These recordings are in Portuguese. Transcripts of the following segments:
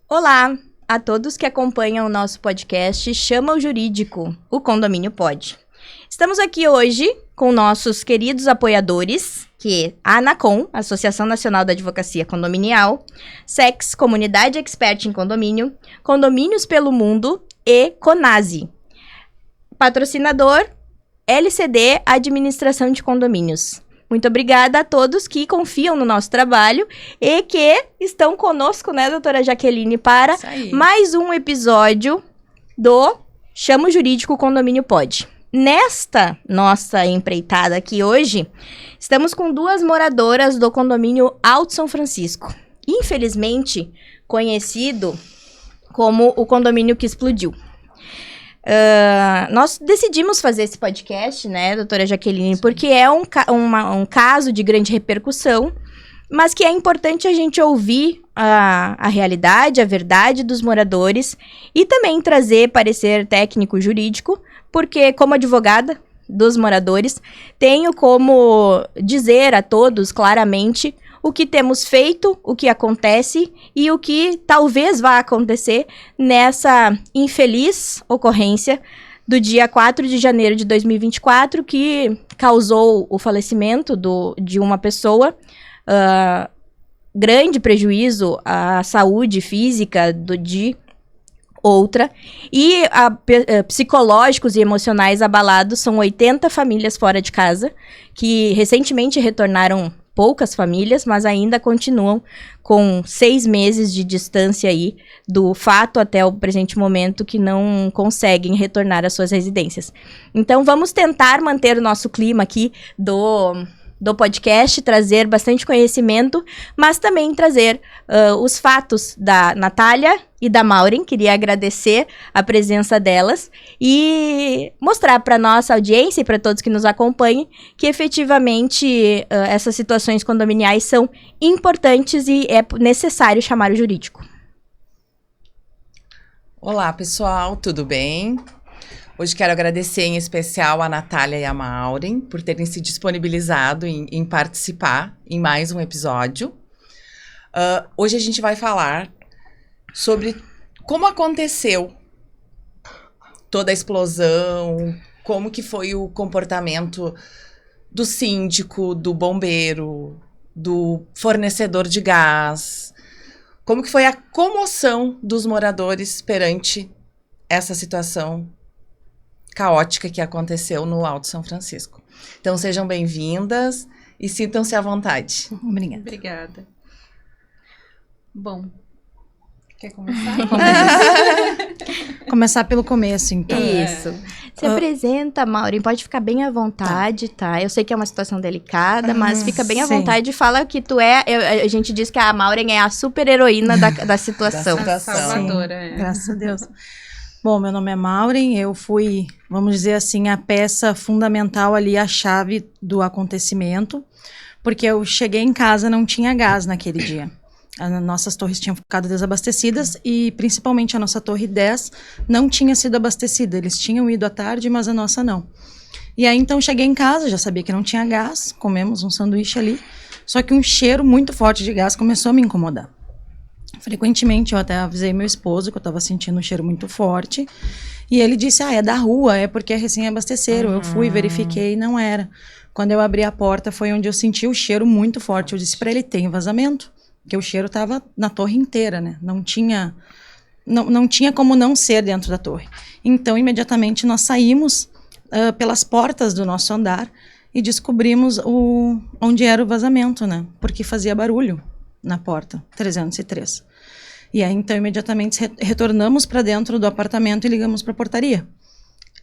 Olá a todos que acompanham o nosso podcast Chama o Jurídico, o Condomínio Pode. Estamos aqui hoje com nossos queridos apoiadores, que é a ANACOM, Associação Nacional da Advocacia Condominial, SEX, Comunidade Expert em Condomínio, Condomínios pelo Mundo e CONASE. Patrocinador, LCD Administração de Condomínios. Muito obrigada a todos que confiam no nosso trabalho e que estão conosco, né, doutora Jaqueline, para mais um episódio do Chama o Jurídico Condomínio Pode. Nesta nossa empreitada aqui hoje, estamos com duas moradoras do condomínio Alto São Francisco. Infelizmente, conhecido como o condomínio que explodiu. Nós decidimos fazer esse podcast, né, doutora Jaqueline, porque é um caso de grande repercussão, mas que é importante a gente ouvir a realidade, a verdade dos moradores e também trazer parecer técnico jurídico, porque como advogada dos moradores, tenho como dizer a todos claramente o que temos feito, o que acontece e o que talvez vá acontecer nessa infeliz ocorrência do dia 4 de janeiro de 2024, que causou o falecimento de uma pessoa, grande prejuízo à saúde física de outra, e psicológicos e emocionais abalados. São 80 famílias fora de casa, que recentemente retornaram. Poucas famílias, mas ainda continuam com 6 meses de distância aí do fato até o presente momento, que não conseguem retornar às suas residências. Então, vamos tentar manter o nosso clima aqui do podcast, trazer bastante conhecimento, mas também trazer os fatos da Natália e da Maureen. Queria agradecer a presença delas e mostrar para nossa audiência e para todos que nos acompanhem que efetivamente essas situações condominiais são importantes e é necessário chamar o jurídico. Olá, pessoal, tudo bem? Hoje quero agradecer em especial a Natália e a Maureen por terem se disponibilizado em participar em mais um episódio. Hoje a gente vai falar sobre como aconteceu toda a explosão, como que foi o comportamento do síndico, do bombeiro, do fornecedor de gás, como que foi a comoção dos moradores perante essa situação caótica que aconteceu no Alto São Francisco. Então, sejam bem-vindas e sintam-se à vontade. Obrigada. Bom, quer começar? Começar pelo começo, então. Isso. Se apresenta, Maureen, pode ficar bem à vontade, tá? Eu sei que é uma situação delicada, mas fica bem à vontade e fala que tu é... A gente diz que a Maureen é a super-heroína da situação. A salvadora, Graças a Deus. Bom, meu nome é Maureen, eu fui, vamos dizer assim, a peça fundamental ali, a chave do acontecimento, porque eu cheguei em casa, não tinha gás naquele dia. As nossas torres tinham ficado desabastecidas e principalmente a nossa torre 10 não tinha sido abastecida. Eles tinham ido à tarde, mas a nossa não. E aí então cheguei em casa, já sabia que não tinha gás, comemos um sanduíche ali, só que um cheiro muito forte de gás começou a me incomodar. Frequentemente eu até avisei meu esposo que eu estava sentindo um cheiro muito forte e ele disse, é da rua, é porque é recém-abasteceram. Eu fui, verifiquei e não era. Quando eu abri a porta foi onde eu senti o cheiro muito forte. Eu disse para ele, tem vazamento, porque o cheiro estava na torre inteira, né? Não tinha como não ser dentro da torre. Então imediatamente nós saímos pelas portas do nosso andar e descobrimos onde era o vazamento, né? Porque fazia barulho na porta 303. E aí, então, imediatamente retornamos para dentro do apartamento e ligamos para a portaria.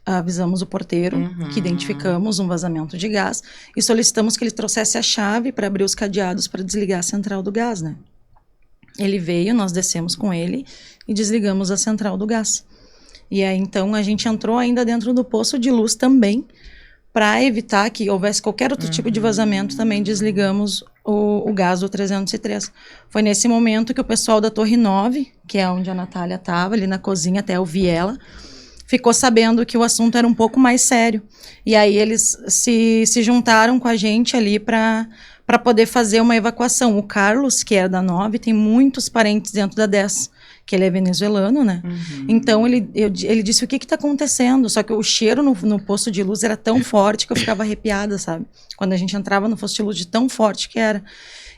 Avisamos o porteiro, que identificamos um vazamento de gás e solicitamos que ele trouxesse a chave para abrir os cadeados para desligar a central do gás, né? Ele veio, nós descemos com ele e desligamos a central do gás. E aí, então, a gente entrou ainda dentro do poço de luz também, para evitar que houvesse qualquer outro tipo de vazamento, também desligamos o gás do 303. Foi nesse momento que o pessoal da Torre 9, que é onde a Natália estava, ali na cozinha, até eu vi ela, ficou sabendo que o assunto era um pouco mais sério. E aí eles se juntaram com a gente ali para poder fazer uma evacuação. O Carlos, que é da 9, tem muitos parentes dentro da 10. que ele é venezuelano, né? Então, ele disse, o que tá acontecendo? Só que o cheiro no posto de luz era tão forte que eu ficava arrepiada, sabe? Quando a gente entrava no posto de luz, de tão forte que era.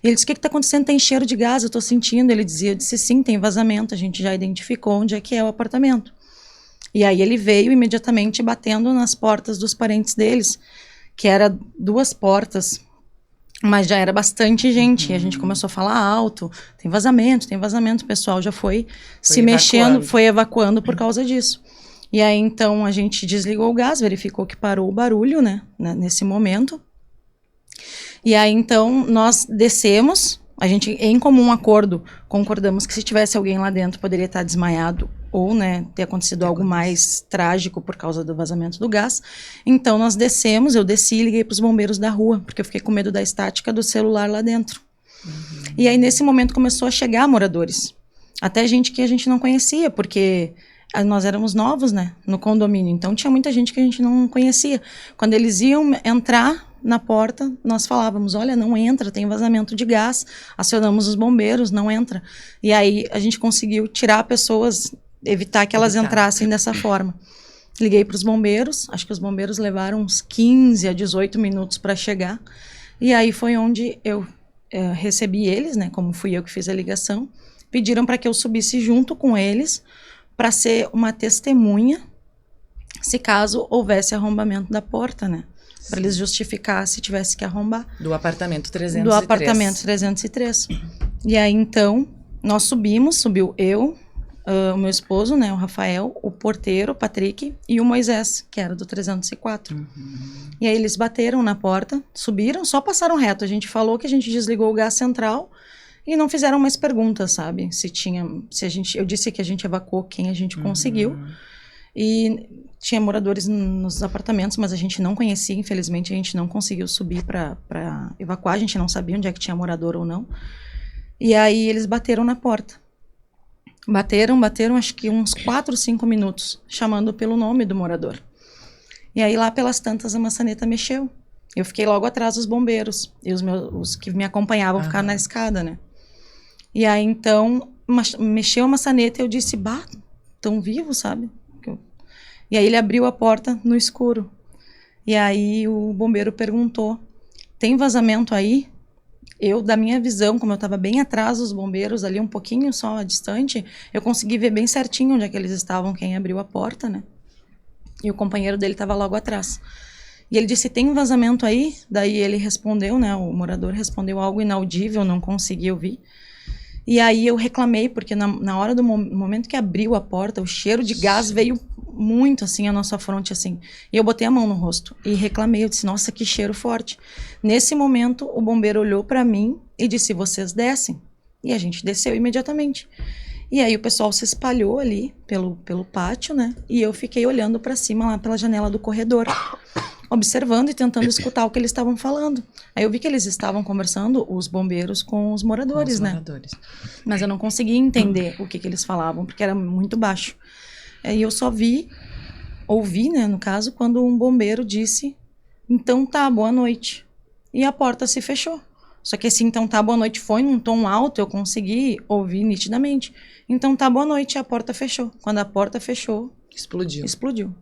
Ele disse, o que tá acontecendo? Tem cheiro de gás, eu tô sentindo. Ele dizia, eu disse, sim, tem vazamento, a gente já identificou onde é que é o apartamento. E aí ele veio imediatamente batendo nas portas dos parentes deles, que era 2 portas, mas já era bastante gente. E a gente começou a falar alto, tem vazamento, o pessoal já foi se mexendo, foi evacuando por causa disso. E aí então a gente desligou o gás, verificou que parou o barulho, né, nesse momento. E aí então nós descemos, a gente em comum acordo concordamos que se tivesse alguém lá dentro poderia estar desmaiado ou, né, ter acontecido algo mais trágico por causa do vazamento do gás. Então nós descemos, eu desci e liguei para os bombeiros da rua, porque eu fiquei com medo da estática do celular lá dentro. E aí nesse momento começou a chegar moradores, até gente que a gente não conhecia, porque nós éramos novos, né, no condomínio, então tinha muita gente que a gente não conhecia. Quando eles iam entrar na porta, nós falávamos, olha, não entra, tem vazamento de gás, acionamos os bombeiros, não entra. E aí a gente conseguiu tirar pessoas, evitar que elas entrassem dessa forma. Liguei para os bombeiros, acho que os bombeiros levaram uns 15 a 18 minutos para chegar, e aí foi onde eu recebi eles, né, como fui eu que fiz a ligação, pediram para que eu subisse junto com eles, para ser uma testemunha, se caso houvesse arrombamento da porta, né? Para eles justificar se tivesse que arrombar. Do apartamento 303. Do apartamento 303. E aí, então, nós subiu eu, o meu esposo, né, o Rafael, o porteiro, o Patrick, e o Moisés, que era do 304. E aí eles bateram na porta, subiram, só passaram reto. A gente falou que a gente desligou o gás central e não fizeram mais perguntas, sabe? Eu disse que a gente evacuou quem a gente conseguiu. E tinha moradores nos apartamentos, mas a gente não conhecia, infelizmente a gente não conseguiu subir para evacuar, a gente não sabia onde é que tinha morador ou não. E aí eles bateram na porta. Bateram acho que uns 4, 5 minutos, chamando pelo nome do morador. E aí lá pelas tantas a maçaneta mexeu. Eu fiquei logo atrás dos bombeiros, e os que me acompanhavam ficaram na escada, né? E aí então mexeu a maçaneta e eu disse, tão vivos, sabe? E aí ele abriu a porta no escuro. E aí o bombeiro perguntou, tem vazamento aí? Eu, da minha visão, como eu estava bem atrás dos bombeiros, ali um pouquinho só distante, eu consegui ver bem certinho onde é que eles estavam, quem abriu a porta, né? E o companheiro dele estava logo atrás. E ele disse, tem um vazamento aí? Daí ele respondeu, né? O morador respondeu algo inaudível, não consegui ouvir. E aí eu reclamei, porque na hora do momento que abriu a porta, o cheiro de gás veio muito, assim, à nossa fronte, assim. E eu botei a mão no rosto e reclamei. Eu disse, nossa, que cheiro forte. Nesse momento, o bombeiro olhou para mim e disse, vocês descem. E a gente desceu imediatamente. E aí o pessoal se espalhou ali pelo pátio, né? E eu fiquei olhando para cima, lá pela janela do corredor, observando e tentando escutar o que eles estavam falando. Aí eu vi que eles estavam conversando, os bombeiros, com os moradores, né? Mas eu não conseguia entender o que eles falavam, porque era muito baixo. Aí eu só ouvi, né, no caso, quando um bombeiro disse, então tá, boa noite. E a porta se fechou. Só que esse então tá, boa noite foi num tom alto, eu consegui ouvir nitidamente. Então tá, boa noite, e a porta fechou. Quando a porta fechou, explodiu.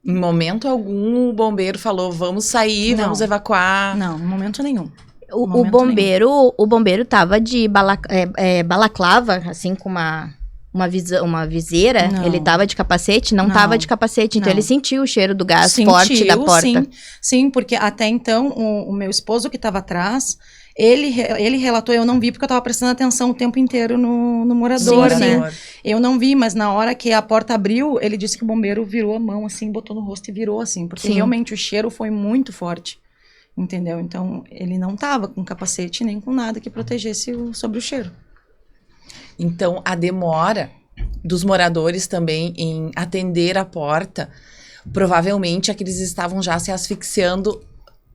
Em momento algum, o bombeiro falou, vamos sair, vamos evacuar. Não, em momento nenhum. O bombeiro tava de balaclava, assim, com uma viseira. Não. Ele tava de capacete? Não tava de capacete. Então Não. ele sentiu o cheiro do gás forte da porta. Sim, porque até então o meu esposo que estava atrás, ele relatou, eu não vi porque eu estava prestando atenção o tempo inteiro no morador, né? Eu não vi, mas na hora que a porta abriu, ele disse que o bombeiro virou a mão assim, botou no rosto e virou assim, porque realmente o cheiro foi muito forte, entendeu? Então ele não estava com capacete nem com nada que protegesse sobre o cheiro. Então a demora dos moradores também em atender a porta, provavelmente é que eles estavam já se asfixiando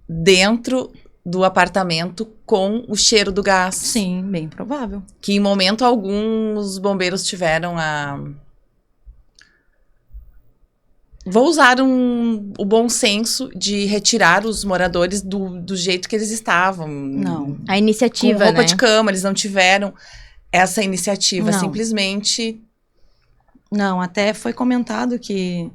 dentro do apartamento com o cheiro do gás. Sim, bem provável. Que em momento algum os bombeiros tiveram vou usar o bom senso de retirar os moradores do jeito que eles estavam. Não. A iniciativa, com roupa né? de cama, eles não tiveram. essa iniciativa, Não. simplesmente... Não, até foi comentado que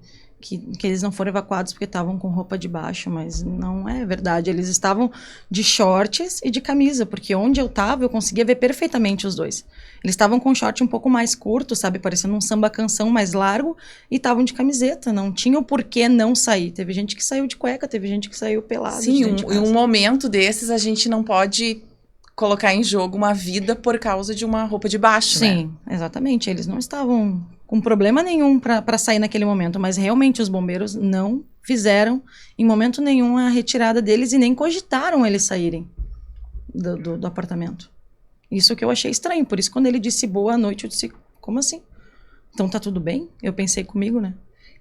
eles não foram evacuados porque estavam com roupa de baixo, mas não é verdade. Eles estavam de shorts e de camisa, porque onde eu tava, eu conseguia ver perfeitamente os dois. Eles estavam com um short um pouco mais curto, sabe, parecendo um samba-canção mais largo, e estavam de camiseta. Não tinha o porquê não sair. Teve gente que saiu de cueca, teve gente que saiu pelado. Sim, dentro de em casa. um momento desses, a gente não pode colocar em jogo uma vida por causa de uma roupa de baixo, né? Sim, exatamente. Eles não estavam com problema nenhum para sair naquele momento, mas realmente os bombeiros não fizeram em momento nenhum a retirada deles e nem cogitaram eles saírem do apartamento. Isso que eu achei estranho. Por isso, quando ele disse boa noite, eu disse, como assim? Então tá tudo bem? Eu pensei comigo, né?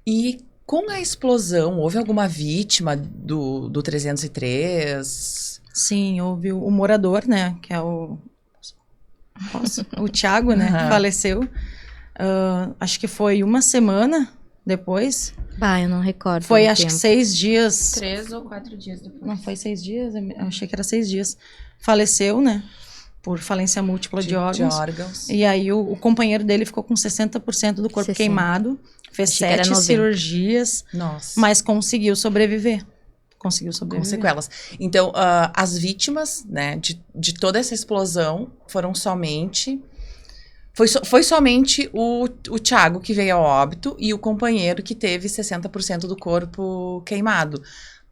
E com a explosão, houve alguma vítima do 303? Sim, houve o morador, né? Que é o Thiago, né? Uhum. Faleceu. Acho que foi uma semana depois. Bah, eu não recordo. Foi, do acho que tempo. 6 dias. 3 ou 4 dias depois. Não foi 6 dias? Eu achei que era 6 dias. Faleceu, né? Por falência múltipla de órgãos. E aí o companheiro dele ficou com 60% do corpo 60. queimado. Fez Achei que era 7 90. cirurgias, Nossa. mas conseguiu sobreviver. Com sequelas. Então, as vítimas, né, de toda essa explosão foram somente... Foi somente o Thiago que veio ao óbito e o companheiro que teve 60% do corpo queimado.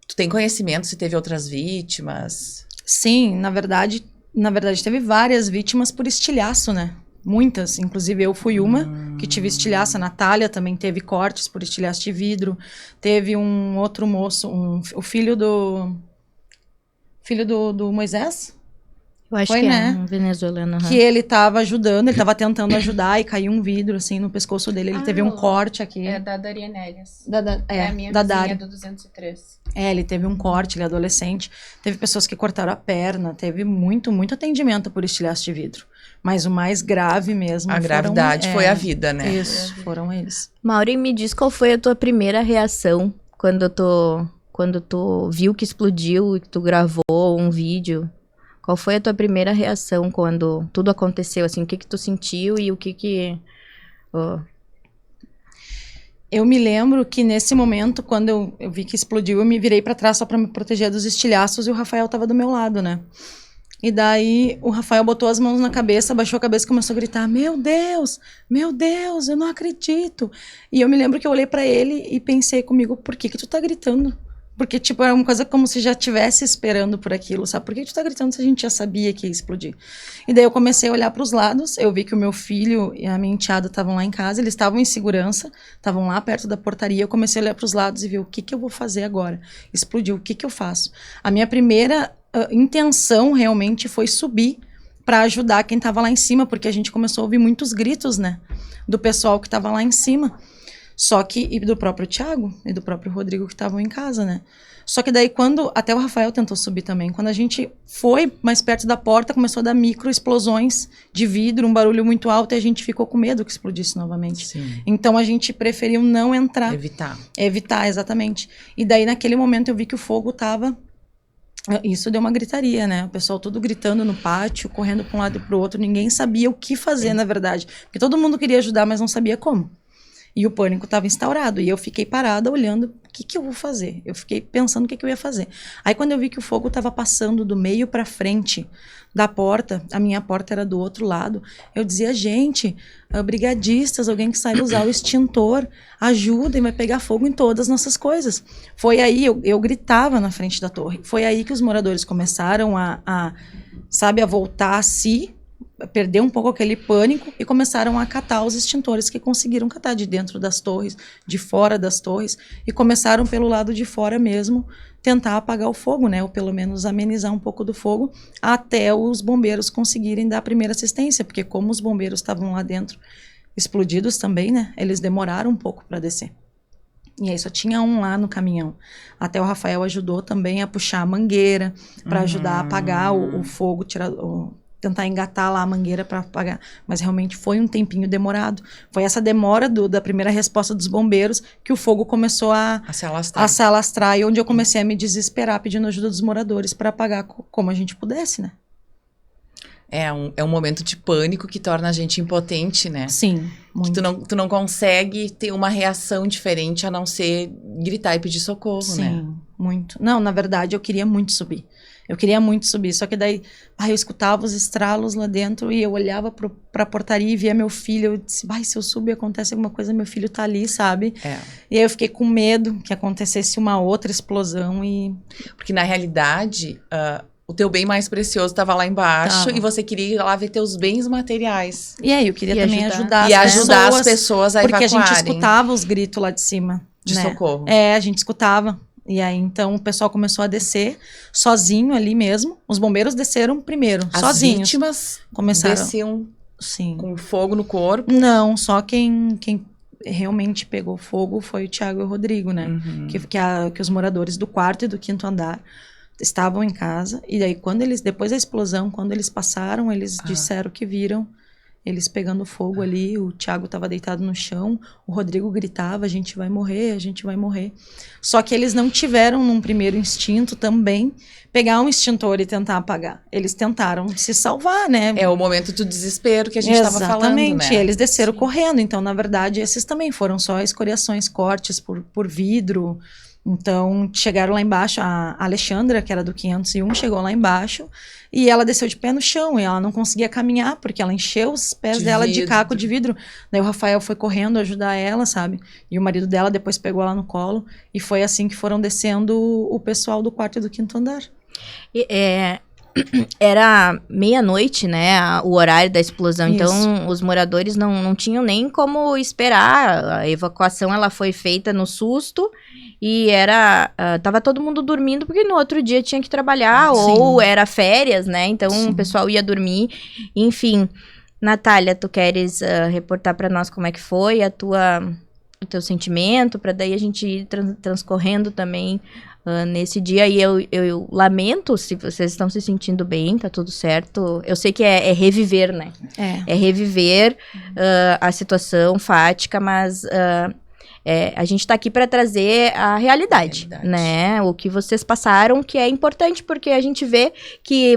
Tu tem conhecimento se teve outras vítimas? Sim, na verdade teve várias vítimas por estilhaço, né? Muitas, inclusive eu fui uma que tive estilhaço. A Natália também teve cortes por estilhaço de vidro. Teve um outro moço, o filho do Moisés, Eu acho foi, que né? é um venezuelano. que ele tava ajudando, ele tava tentando ajudar e caiu um vidro assim no pescoço dele. Ele teve um corte aqui. É da Dariane Elias. É a minha da vizinha Dari. do 203. Ele teve um corte, ele é adolescente. Teve pessoas que cortaram a perna, teve muito atendimento por estilhaço de vidro. Mas o mais grave mesmo A gravidade foi a vida, né? Isso, foram eles. Maureen, me diz qual foi a tua primeira reação quando tu viu que explodiu e que tu gravou um vídeo. Qual foi a tua primeira reação quando tudo aconteceu, assim? O que tu sentiu e o que... Eu me lembro que nesse momento, quando eu vi que explodiu, eu me virei pra trás só pra me proteger dos estilhaços e o Rafael tava do meu lado, né? E daí o Rafael botou as mãos na cabeça, baixou a cabeça e começou a gritar: meu Deus, eu não acredito. E eu me lembro que eu olhei pra ele e pensei comigo: por que tu tá gritando? Porque, tipo, era uma coisa como se já estivesse esperando por aquilo, sabe? Por que tu tá gritando se a gente já sabia que ia explodir? E daí eu comecei a olhar pros lados, eu vi que o meu filho e a minha enteada estavam lá em casa, eles estavam em segurança, estavam lá perto da portaria, eu comecei a olhar pros lados e ver o que eu vou fazer agora. Explodiu, o que eu faço? A minha primeira intenção realmente foi subir para ajudar quem tava lá em cima, porque a gente começou a ouvir muitos gritos, né? Do pessoal que tava lá em cima. Só que, e do próprio Thiago e do próprio Rodrigo que estavam em casa, né? Só que daí até o Rafael tentou subir também, quando a gente foi mais perto da porta, começou a dar micro explosões de vidro, um barulho muito alto, e a gente ficou com medo que explodisse novamente. Sim. Então a gente preferiu não entrar. Evitar, exatamente. E daí naquele momento eu vi que o fogo tava... Isso deu uma gritaria, né? O pessoal todo gritando no pátio, correndo para um lado e para o outro, ninguém sabia o que fazer, na verdade. Porque todo mundo queria ajudar, mas não sabia como. E o pânico estava instaurado. E eu fiquei parada olhando, o que eu vou fazer? Eu fiquei pensando o que eu ia fazer. Aí quando eu vi que o fogo estava passando do meio para frente da porta, a minha porta era do outro lado, eu dizia: gente, brigadistas, alguém que saiba usar o extintor, ajudem, vai pegar fogo em todas as nossas coisas. Foi aí, eu gritava na frente da torre. Foi aí que os moradores começaram a voltar a si, perder um pouco aquele pânico e começaram a catar os extintores que conseguiram catar de dentro das torres, de fora das torres, e começaram pelo lado de fora mesmo tentar apagar o fogo, né, ou pelo menos amenizar um pouco do fogo, até os bombeiros conseguirem dar a primeira assistência, porque como os bombeiros estavam lá dentro explodidos também, né, eles demoraram um pouco para descer. E aí só tinha um lá no caminhão. Até o Rafael ajudou também a puxar a mangueira para ajudar a apagar o fogo, tentar engatar lá a mangueira para apagar, mas realmente foi um tempinho demorado. Foi essa demora da primeira resposta dos bombeiros que o fogo começou a se alastrar, e onde eu comecei a me desesperar pedindo ajuda dos moradores para apagar como a gente pudesse, né? É um momento de pânico que torna a gente impotente, né? Sim, Que muito. tu não consegue ter uma reação diferente a não ser gritar e pedir socorro, né? Sim, muito. Não, na verdade, eu queria muito subir. Eu queria muito subir, só que daí eu escutava os estralos lá dentro e eu olhava pra portaria e via meu filho. Eu disse, se eu subir acontece alguma coisa, meu filho tá ali, sabe? É. E aí eu fiquei com medo que acontecesse uma outra explosão e... Porque na realidade, o teu bem mais precioso estava lá embaixo Tava. e você queria ir lá ver teus bens materiais. E aí eu queria E também ajudar. ajudar E as ajudar pessoas, as pessoas a porque a evacuarem. gente escutava os gritos lá de cima. De né? socorro. É, a gente escutava. E aí, então, o pessoal começou a descer sozinho ali mesmo. Os bombeiros desceram primeiro, As sozinhos. vítimas Começaram, desciam sim. com fogo no corpo. Não, só quem realmente pegou fogo foi o Thiago e o Rodrigo, né? Uhum. Que os moradores do 4º e do 5º andar estavam em casa. E daí, depois da explosão, quando eles passaram, eles disseram que viram eles pegando fogo ali. O Thiago estava deitado no chão, o Rodrigo gritava, a gente vai morrer, a gente vai morrer. Só que eles não tiveram, num primeiro instinto também, pegar um extintor e tentar apagar. Eles tentaram se salvar, né? É o momento do desespero que a gente estava falando, né? Exatamente, eles desceram correndo. Então, na verdade, esses também foram só escoriações, cortes por vidro. Então, chegaram lá embaixo, a Alexandra, que era do 501, chegou lá embaixo e ela desceu de pé no chão e ela não conseguia caminhar porque ela encheu os pés dela de caco de vidro. Daí o Rafael foi correndo ajudar ela, sabe? E o marido dela depois pegou ela no colo e foi assim que foram descendo o pessoal do 4º e do 5º andar. Era meia-noite, né, o horário da explosão. Isso. Então, os moradores não tinham nem como esperar. A evacuação, ela foi feita no susto e tava todo mundo dormindo porque no outro dia tinha que trabalhar ou era férias, né? Então, o pessoal ia dormir. Enfim, Natália, tu queres reportar para nós como é que foi o teu sentimento, para daí a gente ir transcorrendo também nesse dia. E eu lamento se vocês estão se sentindo bem, tá tudo certo. Eu sei que é reviver, né? É reviver a situação fática, mas a gente tá aqui para trazer a realidade, né? O que vocês passaram, que é importante, porque a gente vê que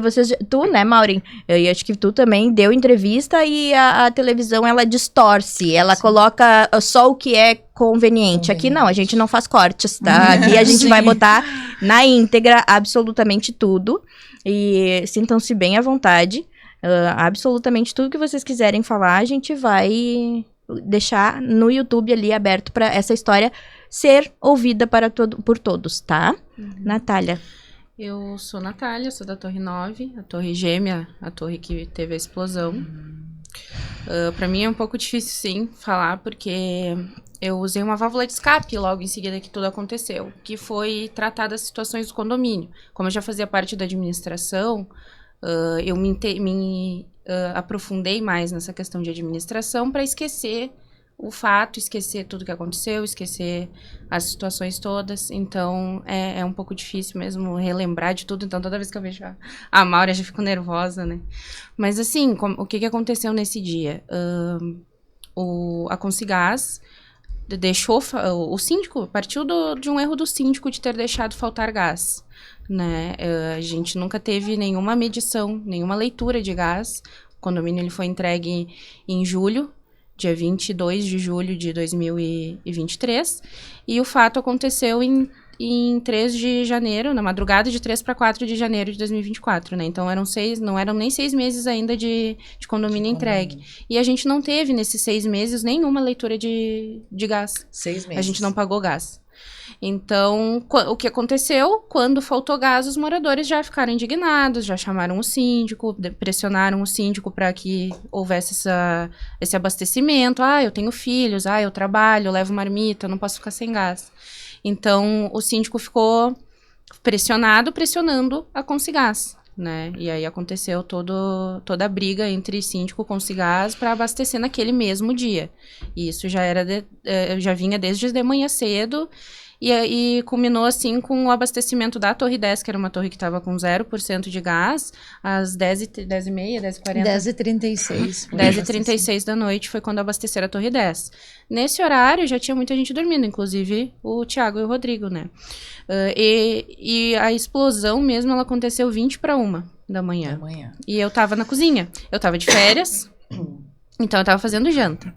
tu, né, Maureen? Eu acho que tu também deu entrevista e a televisão, ela distorce, ela coloca só o que é conveniente. Aqui não, a gente não faz cortes, tá? Aqui a gente vai botar na íntegra absolutamente tudo. E sintam-se bem à vontade. Absolutamente tudo que vocês quiserem falar, a gente vai deixar no YouTube ali aberto para essa história ser ouvida por todos, tá? Natália. Eu sou Natália, sou da Torre 9, a torre gêmea, a torre que teve a explosão. Para mim é um pouco difícil, sim, falar, porque eu usei uma válvula de escape logo em seguida que tudo aconteceu, que foi tratar das situações do condomínio. Como eu já fazia parte da administração, eu me aprofundei mais nessa questão de administração para esquecer o fato, esquecer tudo que aconteceu, esquecer as situações todas. Então, é um pouco difícil mesmo relembrar de tudo. Então, toda vez que eu vejo a Maura, eu já fico nervosa, né? Mas, assim, o que aconteceu nesse dia? A Consigás deixou... O síndico partiu de um erro do síndico de ter deixado faltar gás, né? A gente nunca teve nenhuma medição, nenhuma leitura de gás. O condomínio ele foi entregue em julho, dia 22 de julho de 2023, e o fato aconteceu em 3 de janeiro, na madrugada de 3 para 4 de janeiro de 2024, né? Então não eram nem 6 meses ainda de condomínio entregue. E a gente não teve, nesses 6 meses, nenhuma leitura de gás. 6 meses. A gente não pagou gás. Então, o que aconteceu? Quando faltou gás, os moradores já ficaram indignados, já chamaram o síndico, pressionaram o síndico para que houvesse esse abastecimento. Eu tenho filhos, eu trabalho, eu levo marmita, não posso ficar sem gás. Então, o síndico ficou pressionando a Consigás, né? E aí aconteceu toda a briga entre síndico e Consigás para abastecer naquele mesmo dia. E isso já vinha desde de manhã cedo. E culminou, assim, com o abastecimento da Torre 10, que era uma torre que estava com 0% de gás, às 10h30, 10h40. 10h36. 10h36 da noite foi quando abasteceram a Torre 10. Nesse horário, já tinha muita gente dormindo, inclusive o Thiago e o Rodrigo, né? E a explosão mesmo, ela aconteceu 20h01 da manhã. E eu tava na cozinha. Eu tava de férias, então eu tava fazendo janta.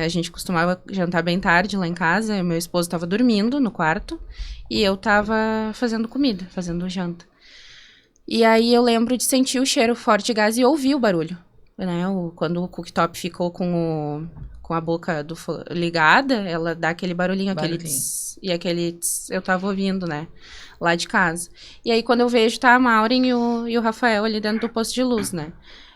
A gente costumava jantar bem tarde lá em casa, meu esposo tava dormindo no quarto, e eu tava fazendo comida, fazendo janta. E aí eu lembro de sentir o cheiro forte de gás e ouvir o barulho, né? Quando o cooktop ficou com a boca ligada, ela dá aquele barulhinho, aquele tss, e aquele tss, eu tava ouvindo, né? Lá de casa. E aí quando eu vejo, tá a Maureen e o Rafael ali dentro do posto de luz, né?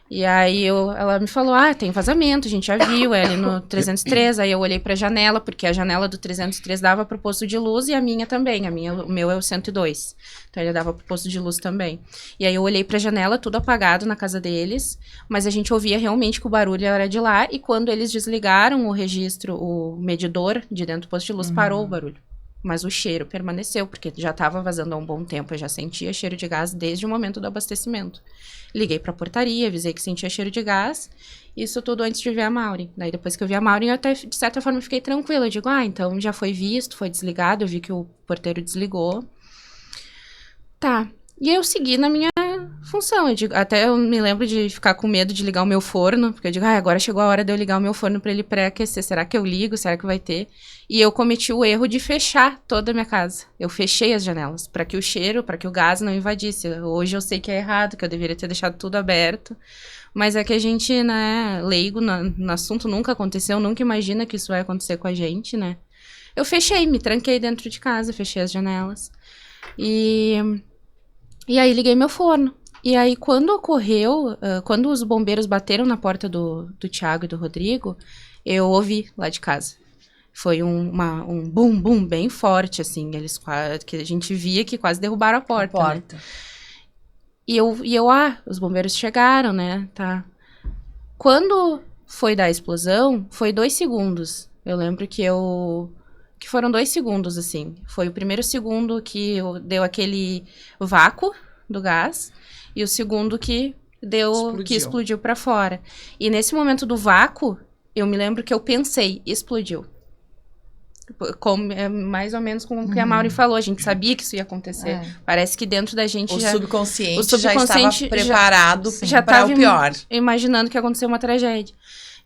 E aí ela me falou, tem vazamento, a gente já viu, é ali no 303, aí eu olhei pra janela, porque a janela do 303 dava pro posto de luz e a minha também, o meu é o 102, então ele dava pro posto de luz também. E aí eu olhei pra janela, tudo apagado na casa deles, mas a gente ouvia realmente que o barulho era de lá, e quando eles desligaram o registro, o medidor de dentro do posto de luz, parou o barulho. Mas o cheiro permaneceu, porque já estava vazando há um bom tempo, eu já sentia cheiro de gás desde o momento do abastecimento. Liguei pra portaria, avisei que sentia cheiro de gás, isso tudo antes de ver a Maureen. Daí depois que eu vi a Maureen, eu até, de certa forma, fiquei tranquila. Eu digo, então já foi visto, foi desligado, eu vi que o porteiro desligou. Tá, e eu segui na minha função. Até eu me lembro de ficar com medo de ligar o meu forno, porque eu digo, agora chegou a hora de eu ligar o meu forno para ele pré-aquecer. Será que eu ligo? Será que vai ter? E eu cometi o erro de fechar toda a minha casa. Eu fechei as janelas, para que o cheiro, para que o gás não invadisse. Hoje eu sei que é errado, que eu deveria ter deixado tudo aberto. Mas é que a gente, né, leigo no assunto, nunca aconteceu, nunca imagina que isso vai acontecer com a gente, né? Eu fechei, me tranquei dentro de casa, fechei as janelas. E aí liguei meu forno. E aí, quando ocorreu, quando os bombeiros bateram na porta do Thiago e do Rodrigo, eu ouvi lá de casa. Foi um bum, bum bem forte, assim, que a gente via que quase derrubaram a porta. Né? E eu, os bombeiros chegaram, né, tá. Quando foi da explosão, foi 2 segundos. Eu lembro que foram 2 segundos, assim. Foi o primeiro segundo que deu aquele vácuo do gás, e o segundo que explodiu pra fora. E nesse momento do vácuo, eu me lembro que eu pensei, explodiu. Mais ou menos como que a Maureen falou, a gente sabia que isso ia acontecer. Parece que dentro da gente o subconsciente já estava preparado já para o pior. Imaginando que ia acontecer uma tragédia.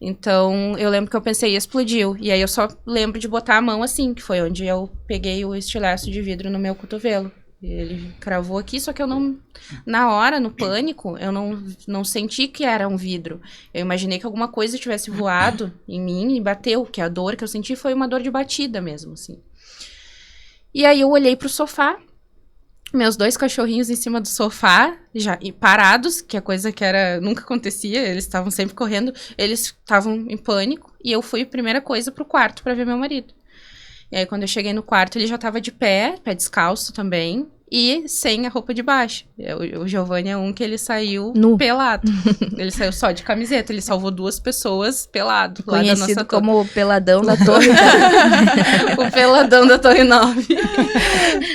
Então, eu lembro que eu pensei, explodiu. E aí eu só lembro de botar a mão assim, que foi onde eu peguei o estilhaço de vidro no meu cotovelo. Ele cravou aqui, só que eu não... Na hora, no pânico, eu não senti que era um vidro. Eu imaginei que alguma coisa tivesse voado em mim e bateu, que a dor que eu senti foi uma dor de batida mesmo, assim. E aí eu olhei pro sofá, meus 2 cachorrinhos em cima do sofá, já parados, que é coisa que nunca acontecia, eles estavam sempre correndo, eles estavam em pânico, e eu fui a primeira coisa pro quarto pra ver meu marido. E aí, quando eu cheguei no quarto, ele já tava de pé descalço também, e sem a roupa de baixo. O Giovanni é um que ele saiu pelado. Ele saiu só de camiseta, ele salvou 2 pessoas pelado. Conhecido como o peladão da torre. O peladão da Torre 9.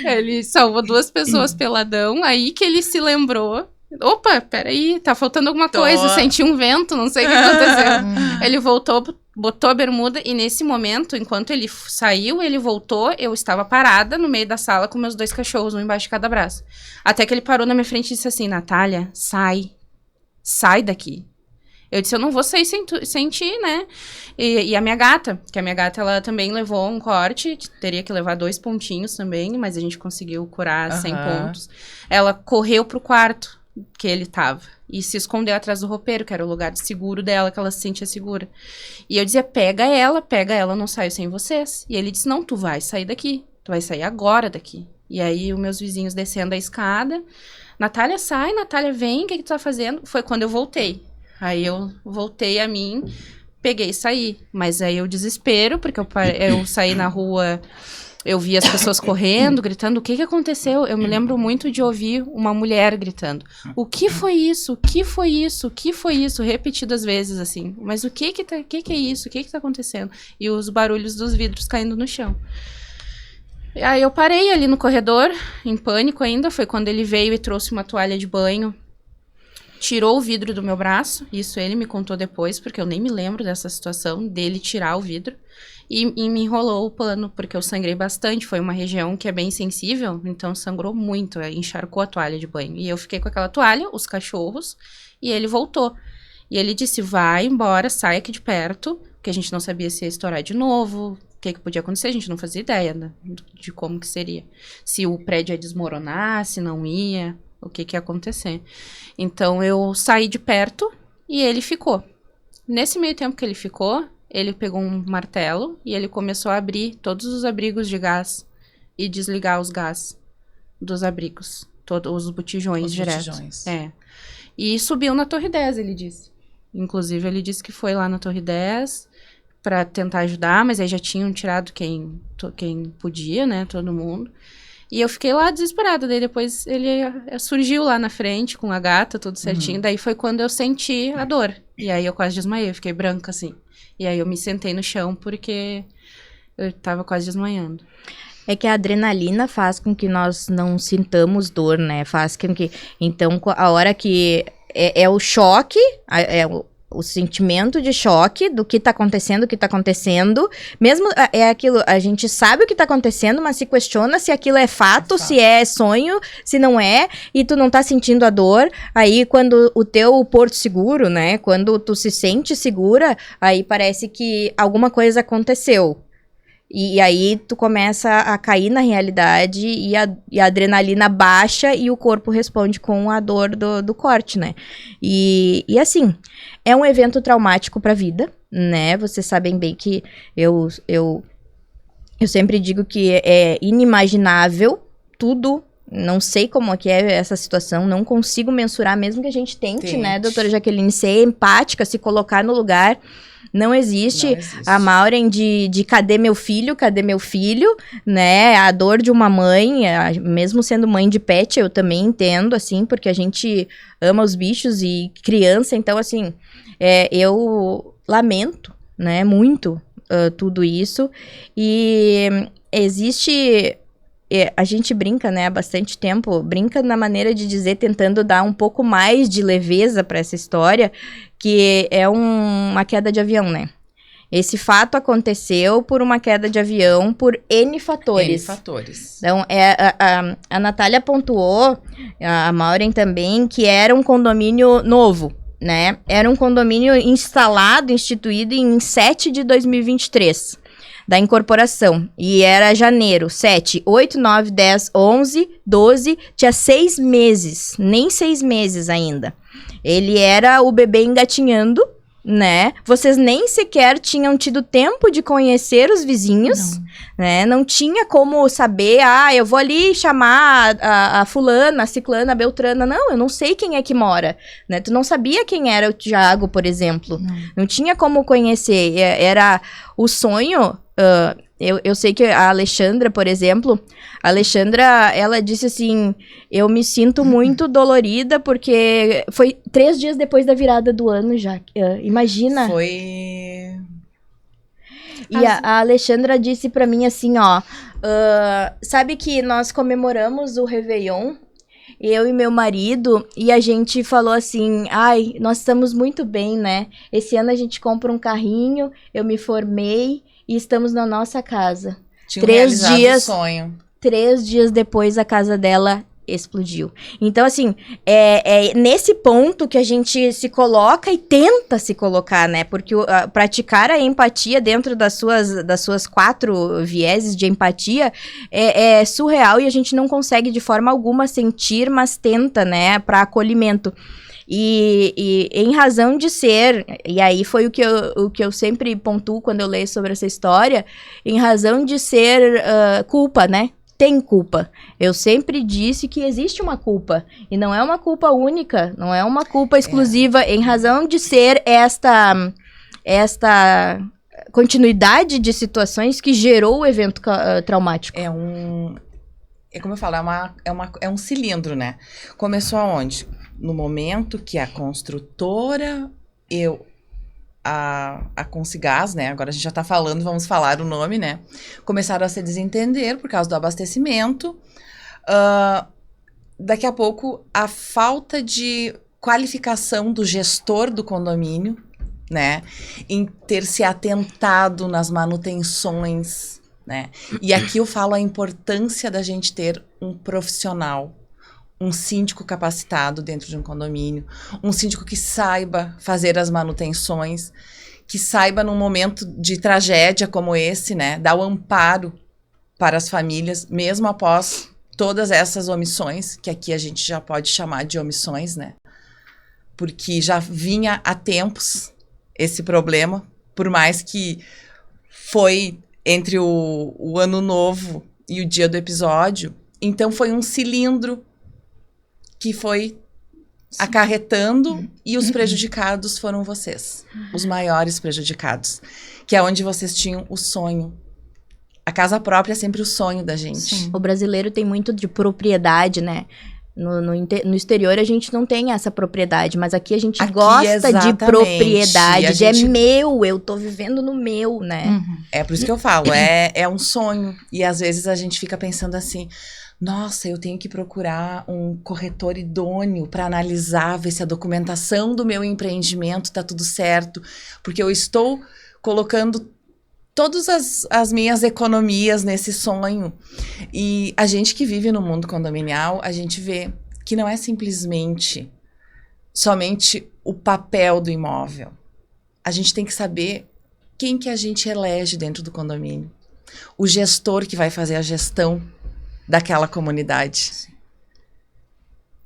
Ele salvou 2 pessoas peladão, aí que ele se lembrou. Opa, peraí, tá faltando alguma coisa, senti um vento, não sei o que aconteceu. Ele voltou, botou a bermuda, e nesse momento, enquanto ele saiu, ele voltou, eu estava parada no meio da sala com meus 2 cachorros, um embaixo de cada braço. Até que ele parou na minha frente e disse assim, Natália, sai daqui. Eu disse, eu não vou sair sem ti, né? E a minha gata, ela também levou um corte, teria que levar 2 pontinhos também, mas a gente conseguiu curar 100 pontos. Ela correu pro quarto que ele tava e se escondeu atrás do roupeiro, que era o lugar seguro dela, que ela se sentia segura. E eu dizia, pega ela, não saio sem vocês. E ele disse, não, tu vai sair daqui, tu vai sair agora daqui. E aí os meus vizinhos descendo a escada, Natália, sai, Natália, vem, o que tu tá fazendo? Foi quando eu voltei. Aí eu voltei a mim, peguei e saí. Mas aí eu desespero, porque eu saí na rua, eu vi as pessoas correndo, gritando, o que aconteceu? Eu me lembro muito de ouvir uma mulher gritando, o que foi isso? O que foi isso? O que foi isso? Repetidas vezes, assim. Mas o que é isso? O que tá acontecendo? E os barulhos dos vidros caindo no chão. Aí eu parei ali no corredor, em pânico ainda. Foi quando ele veio e trouxe uma toalha de banho. Tirou o vidro do meu braço. Isso ele me contou depois, porque eu nem me lembro dessa situação, dele tirar o vidro. E me enrolou o pano, porque eu sangrei bastante. Foi uma região que é bem sensível, então sangrou muito. Encharcou a toalha de banho. E eu fiquei com aquela toalha, os cachorros, e ele voltou. E ele disse, vai embora, sai aqui de perto, porque a gente não sabia se ia estourar de novo, o que podia acontecer, a gente não fazia ideia, né, de como que seria. Se o prédio ia desmoronar, se não ia, o que ia acontecer. Então, eu saí de perto e ele ficou. Nesse meio tempo que ele ficou, ele pegou um martelo e ele começou a abrir todos os abrigos de gás e desligar os gás dos abrigos, todos os botijões direto. E subiu na Torre 10, ele disse. Inclusive, ele disse que foi lá na Torre 10 para tentar ajudar, mas aí já tinham tirado quem podia, né, todo mundo. E eu fiquei lá desesperada, daí depois ele surgiu lá na frente com a gata, tudo certinho, daí foi quando eu senti a dor. E aí eu quase desmaiei, eu fiquei branca, assim. E aí eu me sentei no chão porque eu tava quase desmaiando. É que a adrenalina faz com que nós não sintamos dor, né? Faz com que... Então, a hora que... É o choque, o sentimento de choque do que tá acontecendo, Mesmo é aquilo, a gente sabe o que tá acontecendo, mas se questiona se aquilo é fato, se é sonho, se não é, e tu não tá sentindo a dor. Aí, quando o teu porto seguro, né? Quando tu se sente segura, aí parece que alguma coisa aconteceu. E aí tu começa a cair na realidade e a adrenalina baixa e o corpo responde com a dor do corte, né? E assim, é um evento traumático pra vida, né? Vocês sabem bem que eu sempre digo que é inimaginável tudo. Não sei como é que é essa situação, não consigo mensurar, mesmo que a gente tente, né, doutora Jaqueline, ser empática, se colocar no lugar. Não existe a Maureen de cadê meu filho, né? A dor de uma mãe, mesmo sendo mãe de pet, eu também entendo, assim, porque a gente ama os bichos e criança, então, assim, eu lamento, né, muito tudo isso. E existe... a gente brinca, né, há bastante tempo, brinca na maneira de dizer, tentando dar um pouco mais de leveza para essa história, que é uma queda de avião, né? Esse fato aconteceu por uma queda de avião por N fatores. Então, a Natália pontuou, a Maureen também, que era um condomínio novo, né? Era um condomínio instituído em 7 de 2023. Da incorporação, e era janeiro, 7, 8, 9, 10, 11, 12, tinha 6 meses, nem 6 meses ainda. Ele era o bebê engatinhando, né? Vocês nem sequer tinham tido tempo de conhecer os vizinhos, né? Não tinha como saber, eu vou ali chamar a fulana, a ciclana, a beltrana. Não, eu não sei quem é que mora, né? Tu não sabia quem era o Thiago, por exemplo. Não tinha como conhecer, era o sonho... eu sei que a Alexandra, por exemplo, ela disse assim, eu me sinto muito dolorida porque foi 3 dias depois da virada do ano já, imagina. Foi... E a Alexandra disse pra mim assim, sabe que nós comemoramos o Réveillon, eu e meu marido, e a gente falou assim, nós estamos muito bem, né? Esse ano a gente compra um carrinho, eu me formei, e estamos na nossa casa. Tinha realizado o sonho. 3 dias depois, a casa dela explodiu. Então, assim, é nesse ponto que a gente se coloca e tenta se colocar, né? Porque praticar a empatia dentro das suas 4 vieses de empatia é surreal e a gente não consegue de forma alguma sentir, mas tenta, né? Para acolhimento. E em razão de ser, e aí foi o que eu sempre pontuo quando eu leio sobre essa história, em razão de ser culpa, né? Tem culpa. Eu sempre disse que existe uma culpa, e não é uma culpa única, não é uma culpa exclusiva, em razão de ser esta continuidade de situações que gerou o evento traumático. Como eu falo, é um cilindro, né? Começou aonde? No momento que a construtora, a Consigás, né? Agora a gente já tá falando, vamos falar o nome, né? Começaram a se desentender por causa do abastecimento. Daqui a pouco, a falta de qualificação do gestor do condomínio, né? Em ter se atentado nas manutenções, né? E aqui eu falo a importância da gente ter um profissional, um síndico capacitado dentro de um condomínio, um síndico que saiba fazer as manutenções, que saiba num momento de tragédia como esse, né, dar o amparo para as famílias, mesmo após todas essas omissões, que aqui a gente já pode chamar de omissões, né, porque já vinha há tempos esse problema, por mais que foi entre o ano novo e o dia do episódio, então foi um cilindro que foi acarretando e os prejudicados foram vocês. Os maiores prejudicados. Que é onde vocês tinham o sonho. A casa própria é sempre o sonho da gente. Sim. O brasileiro tem muito de propriedade, né? No exterior a gente não tem essa propriedade, mas aqui a gente gosta exatamente. de propriedade, A de gente- é meu, eu tô vivendo no meu, né? Uhum. É por isso que eu falo, é um sonho. E às vezes a gente fica pensando assim, nossa, eu tenho que procurar um corretor idôneo para analisar, ver se a documentação do meu empreendimento tá tudo certo, porque eu estou colocando todas as minhas economias nesse sonho. E a gente que vive no mundo condominial, a gente vê que não é simplesmente somente o papel do imóvel. A gente tem que saber quem que a gente elege dentro do condomínio. O gestor que vai fazer a gestão daquela comunidade.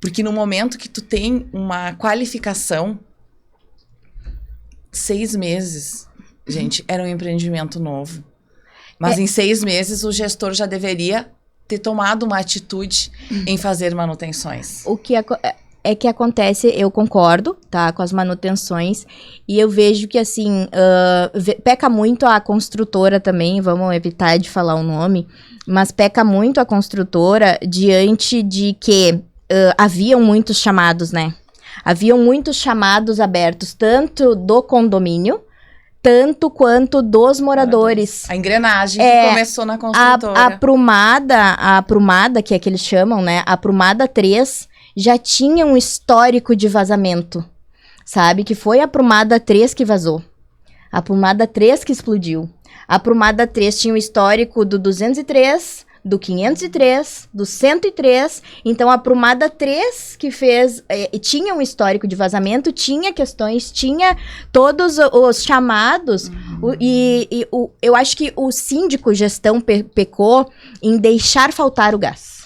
Porque no momento que tu tem uma qualificação, 6 meses, gente, era um empreendimento novo. Mas em 6 meses o gestor já deveria ter tomado uma atitude em fazer manutenções. O que é que acontece, eu concordo, tá, com as manutenções, e eu vejo que, assim, peca muito a construtora também, vamos evitar de falar o nome, mas peca muito a construtora diante de que haviam muitos chamados, né? Haviam muitos chamados abertos, tanto do condomínio, tanto quanto dos moradores. A engrenagem que começou na construtora. A aprumada, que é que eles chamam, né? A aprumada 3 já tinha um histórico de vazamento, sabe? Que foi a aprumada 3 que vazou. A aprumada 3 que explodiu. A aprumada 3 tinha um histórico do 203, do 503, do 103. Então, a aprumada 3 que fez... tinha um histórico de vazamento, tinha questões, tinha todos os chamados. Eu acho que o síndico gestão pecou em deixar faltar o gás.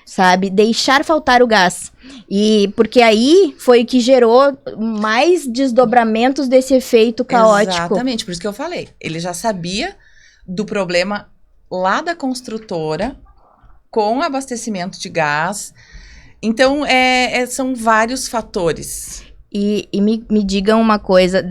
Sabe? Deixar faltar o gás. E porque aí foi o que gerou mais desdobramentos desse efeito caótico. Exatamente, por isso que eu falei. Ele já sabia do problema lá da construtora com abastecimento de gás. Então, são vários fatores. E me digam uma coisa,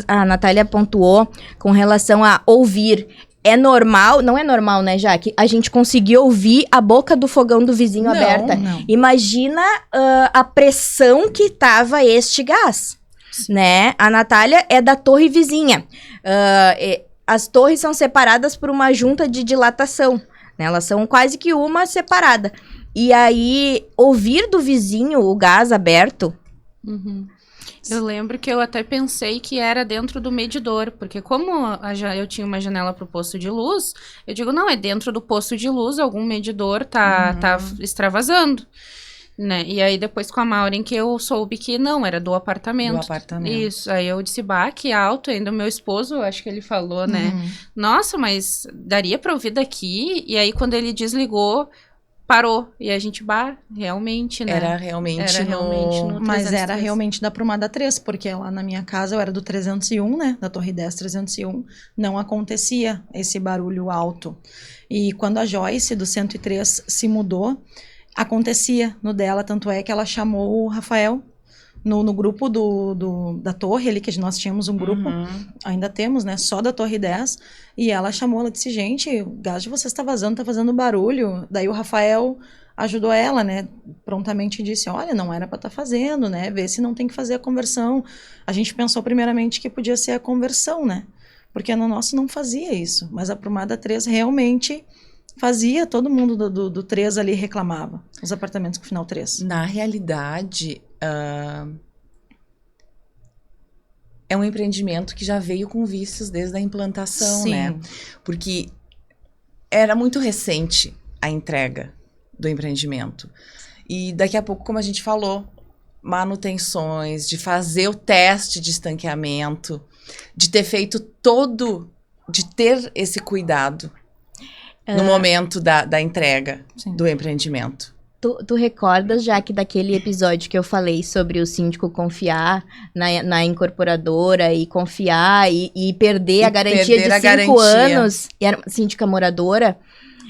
a Natália pontuou com relação a ouvir. É normal, não é normal, né, Jaque? A gente conseguir ouvir a boca do fogão do vizinho Não, aberta. não. Imagina a pressão que tava este gás, né? A Natália é da torre vizinha. As torres são separadas por uma junta de dilatação, né? Elas são quase que uma separada. E aí, ouvir do vizinho o gás aberto... Uhum. Eu lembro que eu até pensei que era dentro do medidor, porque como eu tinha uma janela pro posto de luz, eu digo, não, é dentro do posto de luz, algum medidor tá extravasando, né? E aí depois com a Maureen que eu soube que não, era do apartamento. Do apartamento. Isso, aí eu disse, bah, que alto, ainda o meu esposo, acho que ele falou, né? Uhum. Nossa, mas daria pra ouvir daqui? E aí quando ele desligou, parou. E a gente, realmente, né? Era realmente no... Mas 303. era realmente da aprumada 3, porque lá na minha casa eu era do 301, né? Da Torre 10, 301. Não acontecia esse barulho alto. E quando a Joyce, do 103, se mudou, acontecia no dela. Tanto é que ela chamou o Rafael no grupo da torre ali, que nós tínhamos um grupo, ainda temos, né? Só da Torre 10. E ela chamou, ela disse, gente, o gás de vocês tá vazando barulho. Daí o Rafael ajudou ela, né? Prontamente disse, olha, não era para estar fazendo, né? Vê se não tem que fazer a conversão. A gente pensou primeiramente que podia ser a conversão, né? Porque no nosso não fazia isso. Mas a Prumada 3 realmente fazia, todo mundo do 3 ali reclamava. Os apartamentos com final 3. Na realidade, é um empreendimento que já veio com vícios desde a implantação, Sim. né? Porque era muito recente a entrega do empreendimento. E daqui a pouco, como a gente falou, manutenções, de fazer o teste de estanqueamento, de ter feito de ter esse cuidado no momento da entrega Sim. do empreendimento. Tu recordas, já que daquele episódio que eu falei sobre o síndico confiar na incorporadora e confiar e perder a garantia de 5 anos, e era uma síndica moradora,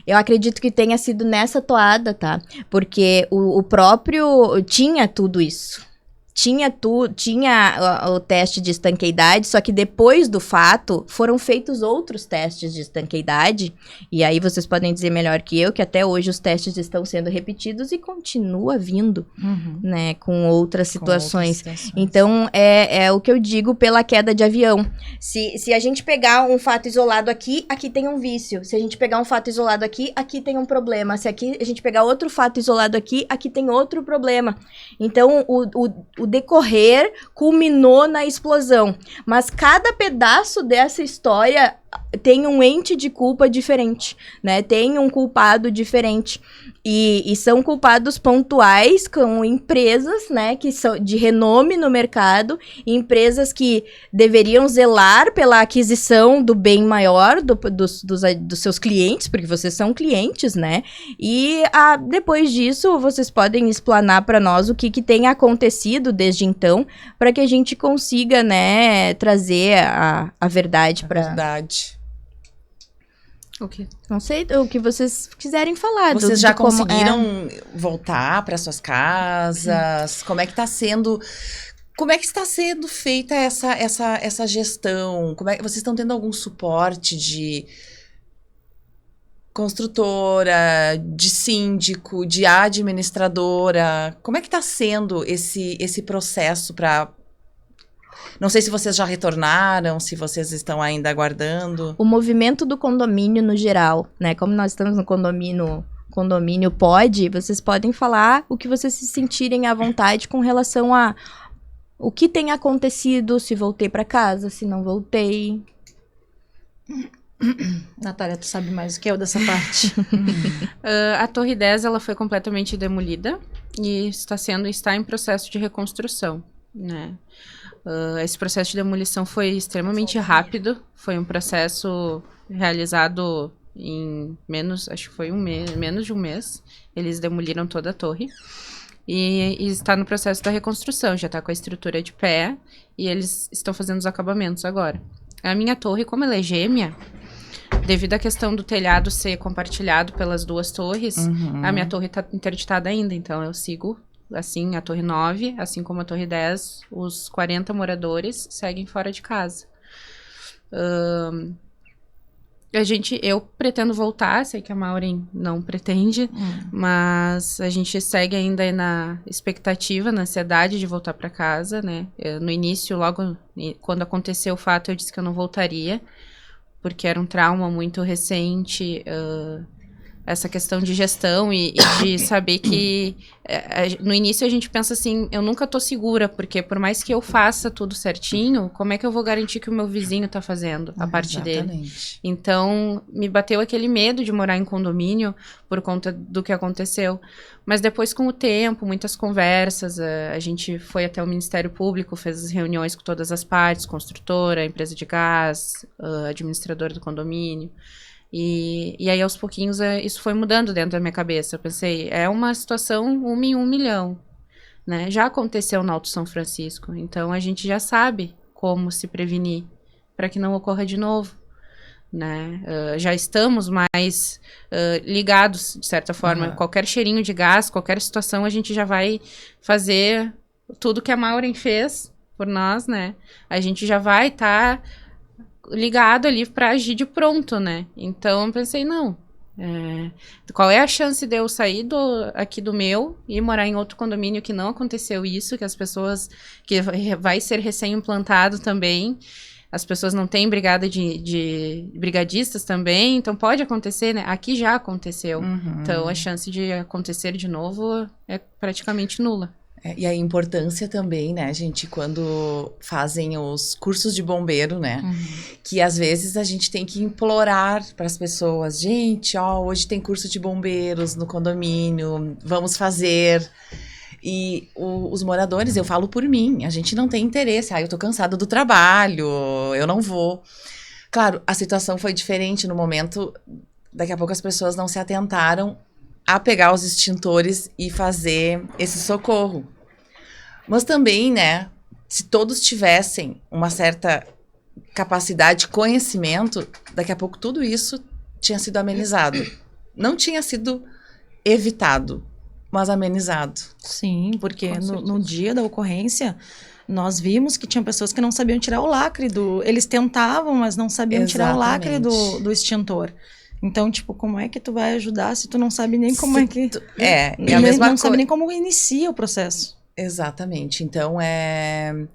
eu acredito que tenha sido nessa toada, tá? Porque o próprio tinha tudo isso. Tinha o teste de estanqueidade, só que depois do fato foram feitos outros testes de estanqueidade, e aí vocês podem dizer melhor que eu, que até hoje os testes estão sendo repetidos e continua vindo, né, com outras situações. Então, é o que eu digo pela queda de avião. Se a gente pegar um fato isolado aqui tem um vício. Se a gente pegar um fato isolado aqui tem um problema. Se aqui a gente pegar outro fato isolado aqui tem outro problema. Então, o decorrer culminou na explosão. Mas cada pedaço dessa história tem um ente de culpa diferente, né? Tem um culpado diferente. E são culpados pontuais com empresas, né? Que são de renome no mercado. Empresas que deveriam zelar pela aquisição do bem maior dos seus clientes, porque vocês são clientes, né? E depois disso, vocês podem explanar para nós o que tem acontecido desde então, para que a gente consiga, né, trazer a verdade para... Verdade. O quê? Não sei o que vocês quiserem falar. Vocês já conseguiram é. voltar para suas casas? Como é que está sendo? Como é que está sendo feita essa gestão? Vocês estão tendo algum suporte de construtora, de síndico, de administradora? Como é que está sendo esse processo para... Não sei se vocês já retornaram, se vocês estão ainda aguardando. O movimento do condomínio no geral, né? Como nós estamos no condomínio pode, vocês podem falar o que vocês se sentirem à vontade com relação a o que tem acontecido, se voltei para casa, se não voltei. Natália, tu sabe mais do que eu dessa parte. A Torre 10, ela foi completamente demolida e está em processo de reconstrução, né? Esse processo de demolição foi extremamente rápido, foi um processo realizado em menos de um mês, eles demoliram toda a torre e está no processo da reconstrução, já está com a estrutura de pé e eles estão fazendo os acabamentos agora. A minha torre, como ela é gêmea, devido à questão do telhado ser compartilhado pelas duas torres, a minha torre está interditada ainda, então eu sigo... Assim, a Torre 9, assim como a Torre 10, os 40 moradores seguem fora de casa. Eu pretendo voltar, sei que a Maureen não pretende, mas a gente segue ainda na expectativa, na ansiedade de voltar para casa, né? No início, logo quando aconteceu o fato, eu disse que eu não voltaria, porque era um trauma muito recente, essa questão de gestão e de saber que no início a gente pensa assim, eu nunca tô segura, porque por mais que eu faça tudo certinho, como é que eu vou garantir que o meu vizinho tá fazendo a parte dele? Então, me bateu aquele medo de morar em condomínio por conta do que aconteceu. Mas depois, com o tempo, muitas conversas, a gente foi até o Ministério Público, fez as reuniões com todas as partes, construtora, empresa de gás, administradora do condomínio. E aí, aos pouquinhos, isso foi mudando dentro da minha cabeça. Eu pensei, é uma situação 1 em 1 milhão, né? Já aconteceu no Alto São Francisco, então a gente já sabe como se prevenir para que não ocorra de novo, né? Já estamos mais ligados, de certa forma. Qualquer cheirinho de gás, qualquer situação, a gente já vai fazer tudo que a Maureen fez por nós, né? A gente já vai estar... ligado ali para agir de pronto, né? Então, eu pensei, não, Qual é a chance de eu sair aqui do meu e morar em outro condomínio que não aconteceu isso, que as pessoas, que vai ser recém-implantado também, as pessoas não têm brigada de brigadistas também, então pode acontecer, né? Aqui já aconteceu. Então a chance de acontecer de novo é praticamente nula. E a importância também, né, gente, quando fazem os cursos de bombeiro, né, que às vezes a gente tem que implorar para as pessoas, gente, hoje tem curso de bombeiros no condomínio, vamos fazer. E os moradores, eu falo por mim, a gente não tem interesse, eu tô cansado do trabalho, eu não vou. Claro, a situação foi diferente no momento, daqui a pouco as pessoas não se atentaram a pegar os extintores e fazer esse socorro. Mas também, né, se todos tivessem uma certa capacidade, conhecimento, daqui a pouco tudo isso tinha sido amenizado. Não tinha sido evitado, mas amenizado. Sim, porque no dia da ocorrência, nós vimos que tinha pessoas que não sabiam tirar o lacre Eles tentavam, mas não sabiam tirar o lacre do extintor. Então, tipo, como é que tu vai ajudar se tu não sabe nem como é que... É a mesma não sabe nem como inicia o processo. Exatamente. Então, é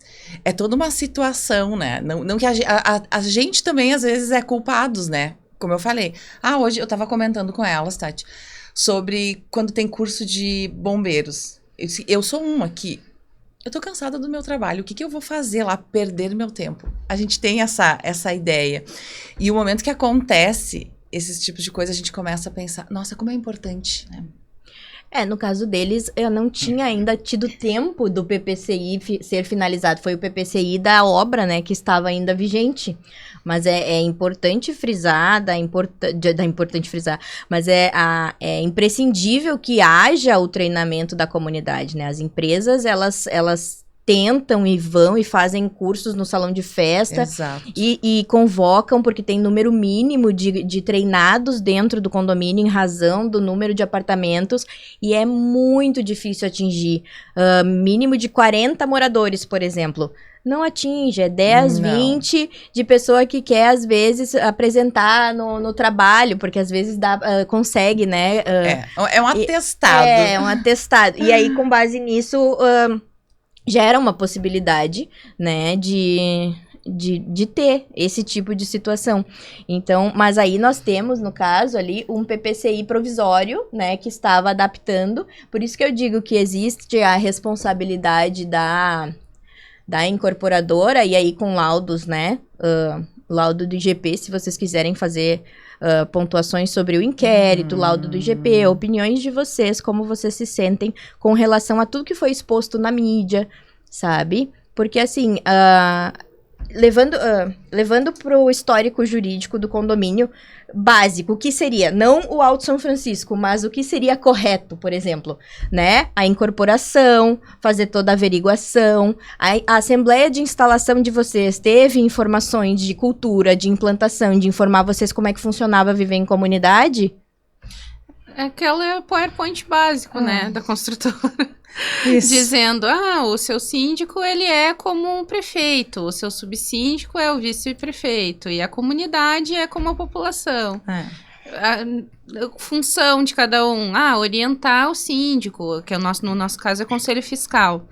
toda uma situação, né? Não que a gente também, às vezes, é culpados, né? Como eu falei. Hoje eu tava comentando com elas, Tati, sobre quando tem curso de bombeiros. Eu sou uma que... Eu tô cansada do meu trabalho. O que eu vou fazer lá? Perder meu tempo. A gente tem essa ideia. E o momento que acontece esses tipos de coisa, a gente começa a pensar, nossa, como é importante, né? No caso deles, eu não tinha ainda tido tempo do PPCI ser finalizado. Foi o PPCI da obra, né, que estava ainda vigente. Mas é importante frisar, mas é imprescindível que haja o treinamento da comunidade, né? As empresas, elas tentam e vão e fazem cursos no salão de festa. Exato. E convocam, porque tem número mínimo de treinados dentro do condomínio em razão do número de apartamentos, e é muito difícil atingir. Mínimo de 40 moradores, por exemplo. Não atinge, é 10, 20 de pessoa que quer, às vezes, apresentar no trabalho, porque às vezes consegue, né? É um atestado. É um atestado. E aí, com base nisso... gera uma possibilidade, né, de ter esse tipo de situação. Então, mas aí nós temos, no caso ali, um PPCI provisório, né, que estava adaptando. Por isso que eu digo que existe a responsabilidade da incorporadora, e aí com laudos, né, laudo do IGP, se vocês quiserem fazer... pontuações sobre o inquérito, laudo do IGP, opiniões de vocês, como vocês se sentem com relação a tudo que foi exposto na mídia, sabe? Porque, assim, levando para o histórico jurídico do condomínio básico, o que seria, não o Alto São Francisco, mas o que seria correto, por exemplo, né? A incorporação, fazer toda a averiguação, a assembleia de instalação de vocês teve informações de cultura, de implantação, de informar vocês como é que funcionava viver em comunidade? Aquele PowerPoint básico, né, da construtora. Isso. Dizendo, o seu síndico, ele é como um prefeito, o seu subsíndico é o vice-prefeito, e a comunidade é como a população. A função de cada um, orientar o síndico, que no nosso caso é conselho fiscal.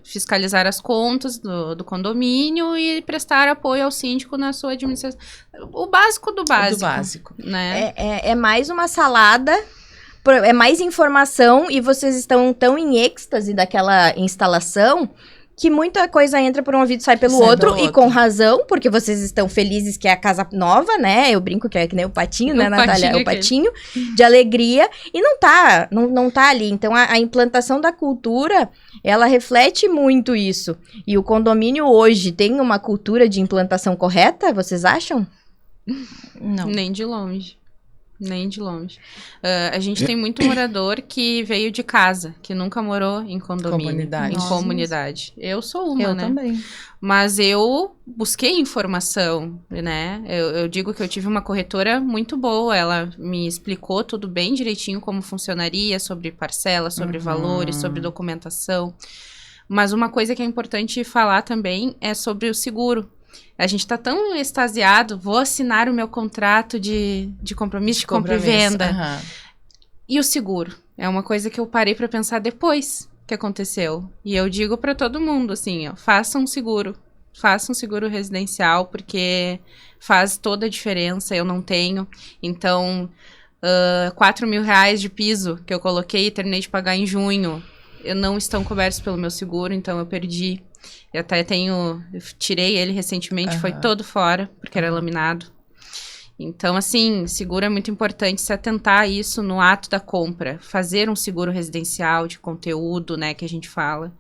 Fiscalizar as contas do condomínio e prestar apoio ao síndico na sua administração. O básico do básico. Do básico. Né? É mais uma salada, é mais informação, e vocês estão tão em êxtase daquela instalação que muita coisa entra por um ouvido e sai pelo outro, e com razão, porque vocês estão felizes que é a casa nova, né? Eu brinco que é que nem o patinho, né, Natália? O patinho de alegria, e não tá ali. Então, a implantação da cultura, ela reflete muito isso. E o condomínio hoje tem uma cultura de implantação correta, vocês acham? Não. Nem de longe. Nem de longe. A gente tem muito morador que veio de casa, que nunca morou em condomínio. Comunidade. Eu sou uma, né? Eu também. Mas eu busquei informação, né? Eu digo que eu tive uma corretora muito boa, ela me explicou tudo bem direitinho como funcionaria, sobre parcela, sobre valores, sobre documentação. Mas uma coisa que é importante falar também é sobre o seguro. A gente tá tão extasiado, vou assinar o meu contrato de compromisso de compra e venda. Aham. E o seguro? É uma coisa que eu parei pra pensar depois que aconteceu. E eu digo pra todo mundo, assim, ó, faça um seguro residencial, porque faz toda a diferença, eu não tenho. Então, R$4.000 de piso que eu coloquei e terminei de pagar em junho, não estão cobertos pelo meu seguro, então eu perdi. Eu tirei ele recentemente, foi todo fora, porque era laminado. Então, assim, seguro é muito importante se atentar a isso no ato da compra. Fazer um seguro residencial de conteúdo, né, que a gente fala.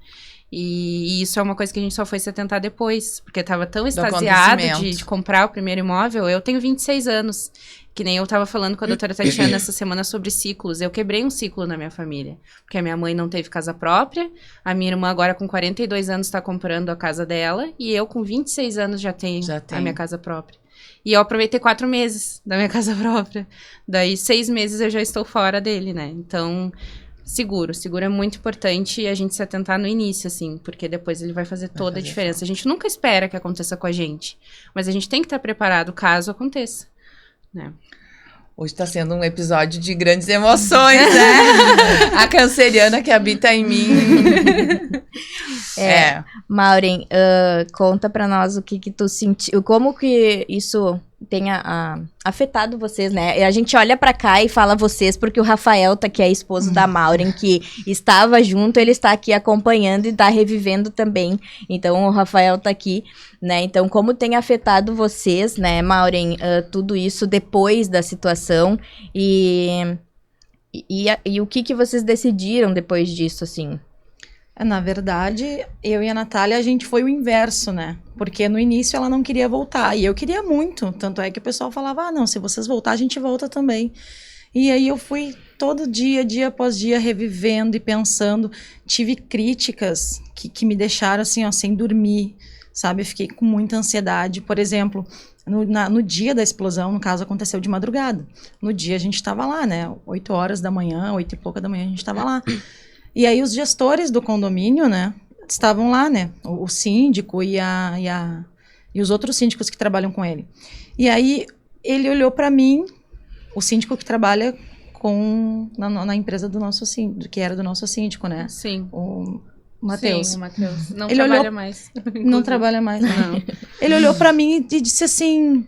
E isso é uma coisa que a gente só foi se atentar depois, porque estava tão extasiado de comprar o primeiro imóvel. Eu tenho 26 anos, que nem eu estava falando com a doutora Tatiana essa semana sobre ciclos. Eu quebrei um ciclo na minha família, porque a minha mãe não teve casa própria, a minha irmã agora com 42 anos está comprando a casa dela, e eu com 26 anos já tenho a minha casa própria. E eu aproveitei 4 meses da minha casa própria. Daí 6 meses eu já estou fora dele, né? Então... Seguro é muito importante a gente se atentar no início, assim, porque depois ele vai fazer toda a diferença. A gente nunca espera que aconteça com a gente, mas a gente tem que estar preparado caso aconteça, né? Hoje tá sendo um episódio de grandes emoções, né? A canceriana que habita em mim. Maureen, conta pra nós o que tu sentiu, como que isso tenha afetado vocês, né? A gente olha pra cá e fala vocês, porque o Rafael tá aqui, é esposo da Maureen, que estava junto, ele está aqui acompanhando e tá revivendo também. Então, o Rafael tá aqui, né? Então, como tem afetado vocês, né, Maureen, tudo isso depois da situação e o que vocês decidiram depois disso, assim? Na verdade, eu e a Natália, a gente foi o inverso, né? Porque no início ela não queria voltar, e eu queria muito. Tanto é que o pessoal falava, não, se vocês voltar, a gente volta também. E aí eu fui todo dia após dia, revivendo e pensando. Tive críticas que me deixaram assim, ó, sem dormir, sabe? Eu fiquei com muita ansiedade. Por exemplo, no dia da explosão, no caso, aconteceu de madrugada. No dia a gente estava lá, né? 8 horas da manhã, 8 e pouca da manhã, a gente estava lá. E aí os gestores do condomínio, né, estavam lá, né, o síndico e os outros síndicos que trabalham com ele. E aí ele olhou para mim, o síndico que trabalha na empresa do nosso síndico, que era do nosso síndico, né? Sim. O Matheus. Sim, o Matheus. Não ele trabalha olhou, mais. Não trabalha mais, né? Não. Ele olhou para mim e disse assim,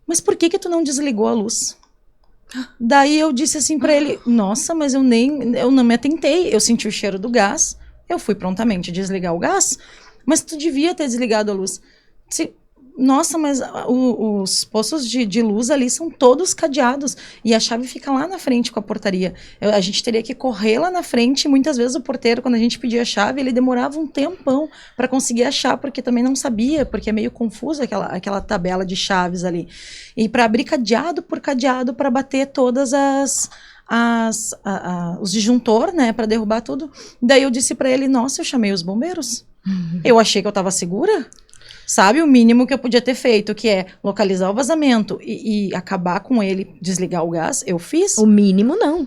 mas por que tu não desligou a luz? Daí eu disse assim pra ele, nossa, mas eu não me atentei, eu senti o cheiro do gás, eu fui prontamente desligar o gás, mas tu devia ter desligado a luz. Nossa, mas os poços de luz ali são todos cadeados e a chave fica lá na frente com a portaria. A gente teria que correr lá na frente e muitas vezes o porteiro, quando a gente pedia a chave, ele demorava um tempão para conseguir achar, porque também não sabia, porque é meio confuso aquela tabela de chaves ali. E para abrir cadeado por cadeado, para bater todas os disjuntor, né, para derrubar tudo. Daí eu disse para ele, nossa, eu chamei os bombeiros. Eu achei que eu estava segura. Sabe, o mínimo que eu podia ter feito, que é localizar o vazamento e acabar com ele, desligar o gás, eu fiz. O mínimo não,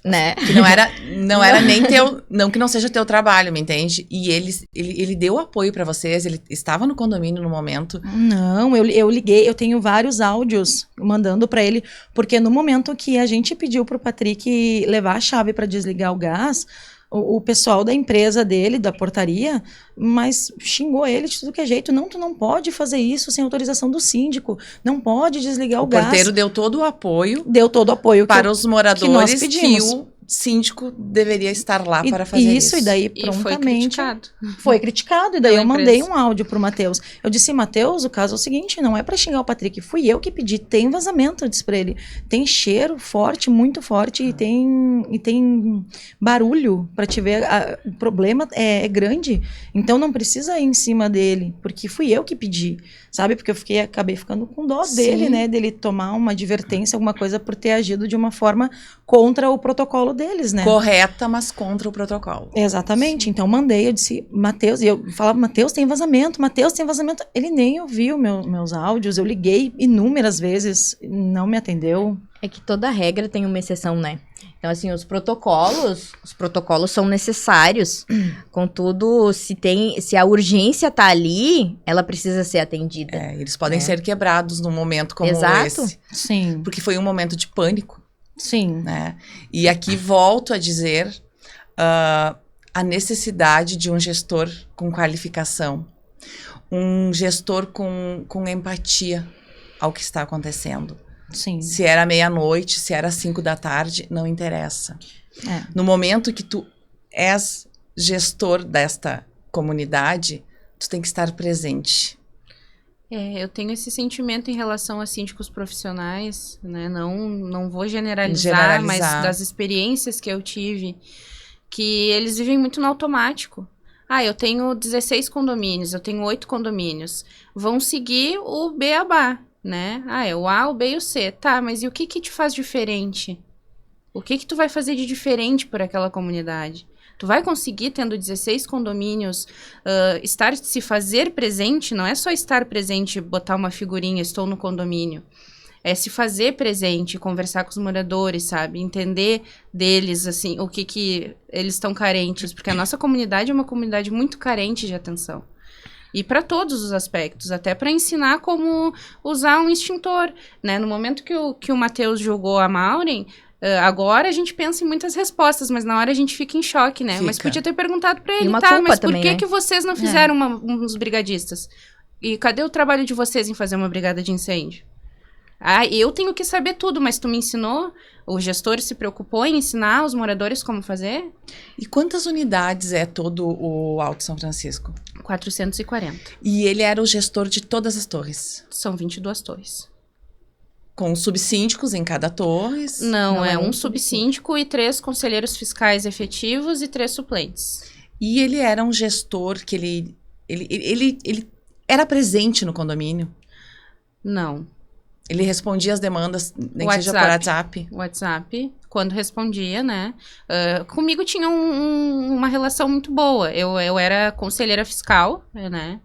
né? Que não era nem teu, não que não seja teu trabalho, me entende? E ele deu apoio pra vocês, ele estava no condomínio no momento. Não, eu liguei, eu tenho vários áudios mandando pra ele, porque no momento que a gente pediu pro Patrick levar a chave pra desligar o gás, o pessoal da empresa dele, da portaria, mas xingou ele de tudo que é jeito. Não, tu não pode fazer isso sem autorização do síndico. Não pode desligar o gás. O porteiro deu todo o apoio. Deu todo o apoio para os moradores que o síndico deveria estar lá para fazer isso. E daí prontamente foi criticado. E daí eu mandei um áudio pro Matheus. Eu disse, Matheus, o caso é o seguinte, não é para xingar o Patrick, fui eu que pedi, tem vazamento, eu disse pra ele. Tem cheiro forte, muito forte, e tem barulho para te ver. O problema é grande, então não precisa ir em cima dele, porque fui eu que pedi, sabe? Porque eu acabei ficando com dó dele, né? Dele tomar uma advertência, alguma coisa por ter agido de uma forma contra o protocolo deles, né? Correta, mas contra o protocolo. Exatamente. Sim. Então mandei, eu disse, Matheus, e eu falava, Matheus tem vazamento. Ele nem ouviu meus áudios, eu liguei inúmeras vezes, não me atendeu. É que toda regra tem uma exceção, né? Então, assim, os protocolos são necessários. Contudo, se a urgência tá ali, ela precisa ser atendida. Eles podem ser quebrados num momento como Exato. esse. Sim. Porque foi um momento de pânico, Sim. né? E aqui volto a dizer a necessidade de um gestor com qualificação. Um gestor com empatia ao que está acontecendo. Sim. Se era meia-noite, se era 5 da tarde, não interessa. É. No momento que tu és gestor desta comunidade, tu tem que estar presente. Eu tenho esse sentimento em relação a síndicos profissionais, né? Não vou generalizar, mas das experiências que eu tive, que eles vivem muito no automático. Eu tenho 16 condomínios, eu tenho 8 condomínios. Vão seguir o beabá, né? É o A, o B e o C. Tá, mas e o que te faz diferente? O que tu vai fazer de diferente por aquela comunidade? Tu vai conseguir, tendo 16 condomínios, se fazer presente, não é só estar presente, botar uma figurinha, estou no condomínio. É se fazer presente, conversar com os moradores, sabe? Entender deles, assim, o que eles estão carentes. Porque a nossa comunidade é uma comunidade muito carente de atenção. E para todos os aspectos, até para ensinar como usar um extintor, né? No momento que o Matheus julgou a Maureen, agora a gente pensa em muitas respostas, mas na hora a gente fica em choque, né? Mas podia ter perguntado para ele, tá, mas por que vocês não fizeram uns brigadistas? E cadê o trabalho de vocês em fazer uma brigada de incêndio? Eu tenho que saber tudo, mas tu me ensinou? O gestor se preocupou em ensinar os moradores como fazer? E quantas unidades é todo o Alto São Francisco? 440. E ele era o gestor de todas as torres? São 22 torres. Com subsíndicos em cada torre? Não, é um subsíndico e 3 conselheiros fiscais efetivos e 3 suplentes. E ele era um gestor que ele era presente no condomínio? Não. Ele respondia as demandas, nem que seja por WhatsApp? WhatsApp, quando respondia, né? Comigo tinha uma relação muito boa. Eu era conselheira fiscal, né?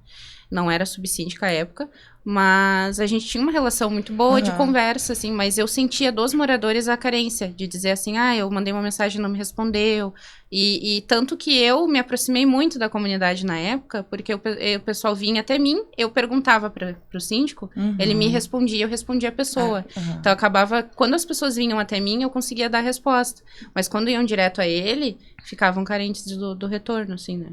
Não era subsíndica à época, mas a gente tinha uma relação muito boa de conversa, assim, mas eu sentia dos moradores a carência de dizer assim, eu mandei uma mensagem e não me respondeu, e tanto que eu me aproximei muito da comunidade na época, porque o pessoal vinha até mim, eu perguntava para o síndico, ele me respondia, eu respondia a pessoa, então acabava, quando as pessoas vinham até mim, eu conseguia dar resposta, mas quando iam direto a ele, ficavam carentes do retorno, assim, né?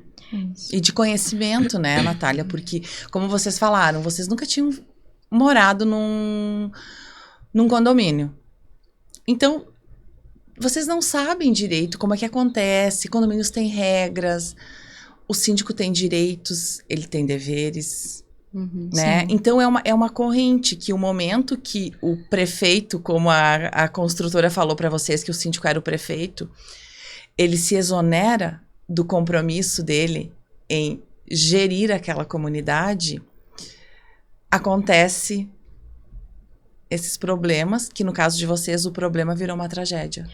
E de conhecimento, né, Natália? Porque, como vocês falaram, vocês nunca tinham morado num condomínio. Então, vocês não sabem direito como é que acontece. Condomínios têm regras, o síndico tem direitos, ele tem deveres, né? Sim. Então, é uma corrente que o momento que o prefeito, como a construtora falou para vocês, que o síndico era o prefeito, ele se exonera do compromisso dele em gerir aquela comunidade, acontece esses problemas, que no caso de vocês, o problema virou uma tragédia.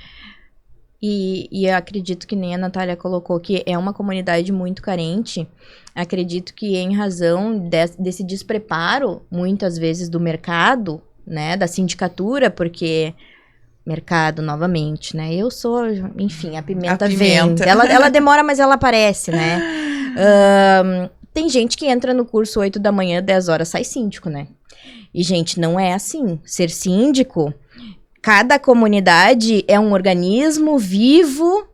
E eu acredito que nem a Natália colocou, que é uma comunidade muito carente. Acredito que em razão desse despreparo, muitas vezes, do mercado, né, da sindicatura, porque... Mercado, novamente, né? Eu sou, enfim, a pimenta vem. Ela demora, mas ela aparece, né? Tem gente que entra no curso 8 da manhã, 10 horas sai síndico, né? E, gente, não é assim. Ser síndico, cada comunidade é um organismo vivo,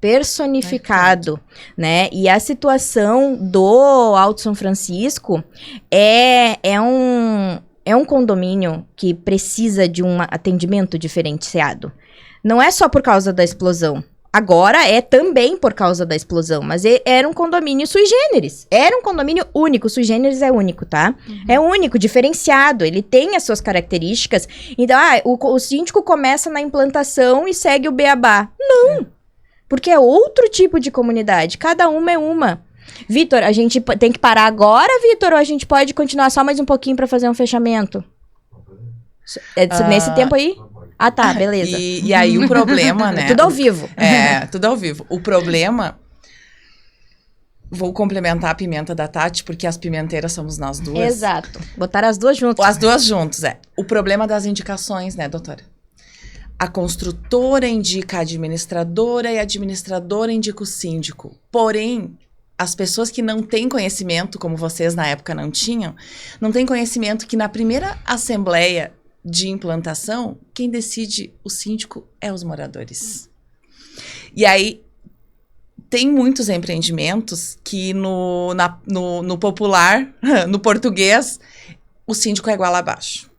personificado, né? E a situação do Alto São Francisco é um condomínio que precisa de um atendimento diferenciado. Não é só por causa da explosão. Agora é também por causa da explosão. Mas era um condomínio sui generis. Era um condomínio único. Sui generis é único, tá? É único, diferenciado. Ele tem as suas características. Então, o síndico começa na implantação e segue o beabá. Não! Porque é outro tipo de comunidade. Cada uma é uma. Vitor, a gente tem que parar agora, Vitor, ou a gente pode continuar só mais um pouquinho para fazer um fechamento? Nesse tempo aí? Ah, tá, beleza. E aí o problema, né? Tudo ao vivo. Tudo ao vivo. O problema... Vou complementar a pimenta da Tati, porque as pimenteiras somos nós duas. Exato. Botaram as duas juntas. As duas juntas, O problema das indicações, né, doutora? A construtora indica a administradora e a administradora indica o síndico. Porém, as pessoas que não têm conhecimento, como vocês na época não tinham, não têm conhecimento que na primeira assembleia de implantação, quem decide o síndico é os moradores. E aí, tem muitos empreendimentos que no popular, no português, o síndico é igual abaixo.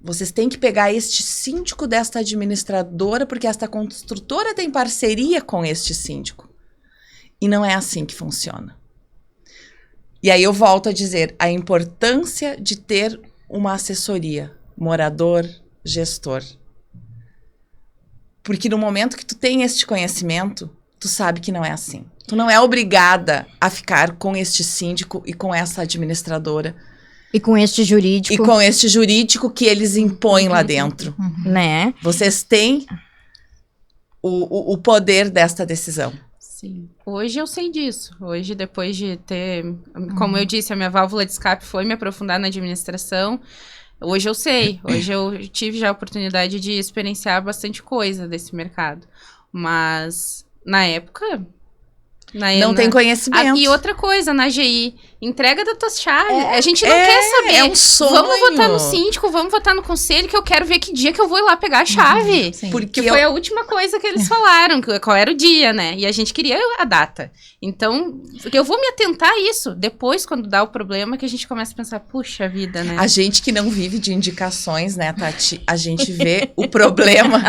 Vocês têm que pegar este síndico desta administradora, porque esta construtora tem parceria com este síndico. E não é assim que funciona. E aí eu volto a dizer a importância de ter uma assessoria, morador, gestor. Porque no momento que tu tem este conhecimento, tu sabe que não é assim. Tu não é obrigada a ficar com este síndico e com essa administradora. E com este jurídico. E com este jurídico que eles impõem lá dentro. Né? Vocês têm o poder desta decisão. Sim. Hoje eu sei disso. Hoje, depois de ter... Como eu disse, a minha válvula de escape foi me aprofundar na administração. Hoje eu sei. Hoje eu tive já a oportunidade de experienciar bastante coisa desse mercado. Mas, na época... Não tem conhecimento. E outra coisa, na AGI, entrega das tuas chaves. A gente não quer saber. É um sonho. Vamos votar no síndico, vamos votar no conselho, que eu quero ver que dia que eu vou ir lá pegar a chave. Porque foi a última coisa que eles falaram, qual era o dia, né? E a gente queria a data. Então, eu vou me atentar a isso. Depois, quando dá o problema, que a gente começa a pensar, puxa vida, né? A gente que não vive de indicações, né, Tati? A gente vê o problema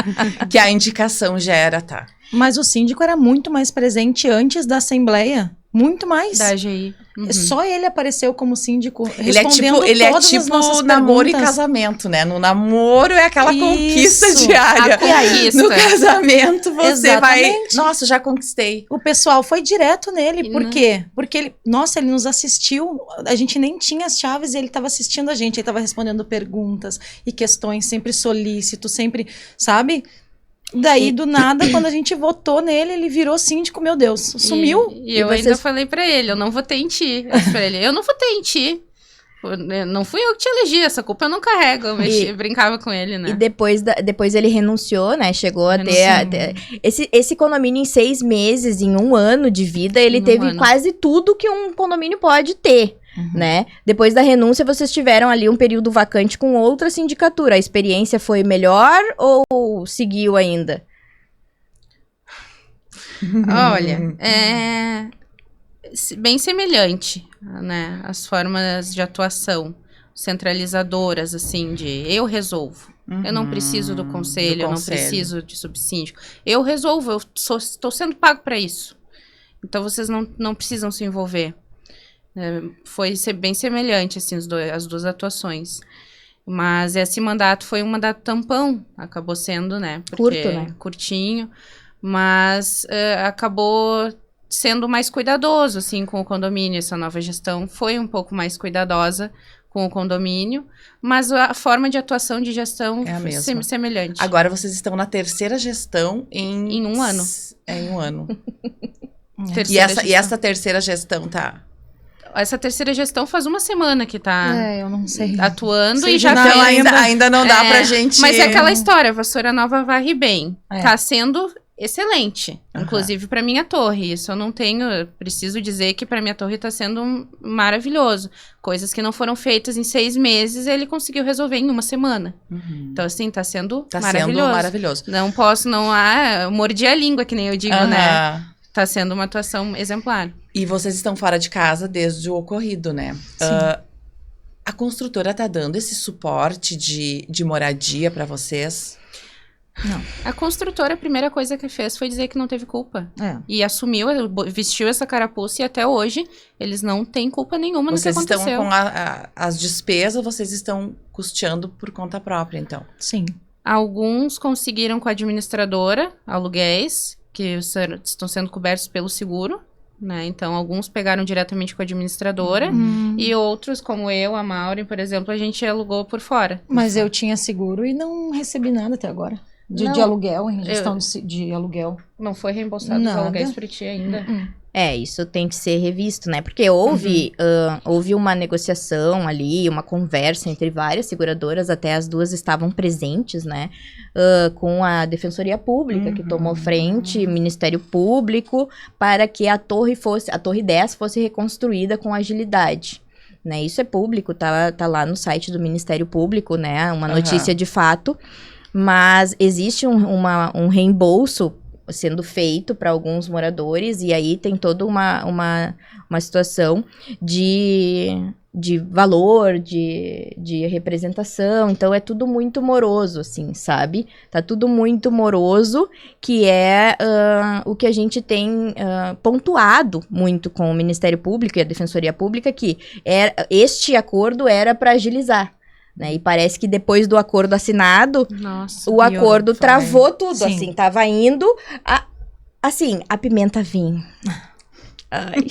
que a indicação gera, tá? Mas o síndico era muito mais presente antes da assembleia. Muito mais. Da AGI. Só ele apareceu como síndico, Ele é tipo namoro e casamento, né? No namoro é aquela conquista diária. No casamento você vai... Nossa, já conquistei. O pessoal foi direto nele. Por quê? Porque ele nos assistiu. A gente nem tinha as chaves e ele estava assistindo a gente. Ele estava respondendo perguntas e questões, sempre solícito, sempre, sabe? Daí, do nada, quando a gente votou nele, ele virou síndico, meu Deus, sumiu. E eu ainda falei pra ele, eu não votei em ti. Eu não votei em ti. Não fui eu que te elegi, essa culpa eu não carrego. Eu brincava com ele, né? E depois ele renunciou, né? Chegou a ter... Esse condomínio em 6 meses, em 1 ano de vida, ele teve quase tudo que um condomínio pode ter. Né? Depois da renúncia, vocês tiveram ali um período vacante com outra sindicatura. A experiência foi melhor ou seguiu ainda? Olha, bem semelhante, né? As formas de atuação centralizadoras, assim, de eu resolvo. Eu não preciso do conselho, eu não preciso de subsíndico. Eu resolvo, eu estou sendo pago para isso. Então, vocês não precisam se envolver. Foi bem semelhante, assim, as duas atuações. Mas esse mandato foi um mandato tampão, acabou sendo, né? Curto, né? Curtinho, mas acabou sendo mais cuidadoso, assim, com o condomínio. Essa nova gestão foi um pouco mais cuidadosa com o condomínio, mas a forma de atuação de gestão é a mesma. Semelhante. Agora vocês estão na terceira gestão em 1 ano. Em 1 ano. E essa terceira gestão tá... Essa terceira gestão faz 1 semana que tá eu não sei. atuando e já não, ainda não dá pra gente... Mas é aquela história, a vassoura nova varre bem. Tá sendo excelente, inclusive pra minha torre. Isso eu não tenho... Preciso dizer que pra minha torre tá sendo maravilhoso. Coisas que não foram feitas em 6 meses, ele conseguiu resolver em 1 semana. Então, assim, tá sendo maravilhoso. Não posso, eu mordi a língua, que nem eu digo, né? Tá sendo uma atuação exemplar. E vocês estão fora de casa desde o ocorrido, né? A construtora tá dando esse suporte de moradia pra vocês? Não. A construtora, a primeira coisa que fez foi dizer que não teve culpa. E assumiu, vestiu essa carapuça e até hoje eles não têm culpa nenhuma no que aconteceu. Vocês estão com as despesas, vocês estão custeando por conta própria, então? Sim. Alguns conseguiram com a administradora, aluguéis, que estão sendo cobertos pelo seguro, né? Então, alguns pegaram diretamente com a administradora e outros, como eu, a Maureen, por exemplo, a gente alugou por fora. Mas eu tinha seguro e não recebi nada até agora. De aluguel, em gestão de aluguel. Não foi reembolsado os aluguéis para ti ainda? Isso tem que ser revisto, né? Porque houve uma negociação ali, uma conversa entre várias seguradoras, até as duas estavam presentes, né? Com a Defensoria Pública, que tomou frente, Ministério Público, para que a Torre 10 fosse reconstruída com agilidade. Né? Isso é público, tá lá no site do Ministério Público, né? Uma notícia de fato, mas existe um reembolso sendo feito para alguns moradores, e aí tem toda uma situação de valor, de representação, então é tudo muito moroso, assim, sabe? Tá tudo muito moroso, que é o que a gente tem pontuado muito com o Ministério Público e a Defensoria Pública, que este acordo era para agilizar. Né? E parece que depois do acordo assinado, o acordo travou tudo, Sim. assim, tava indo, a pimenta vinha. Ai.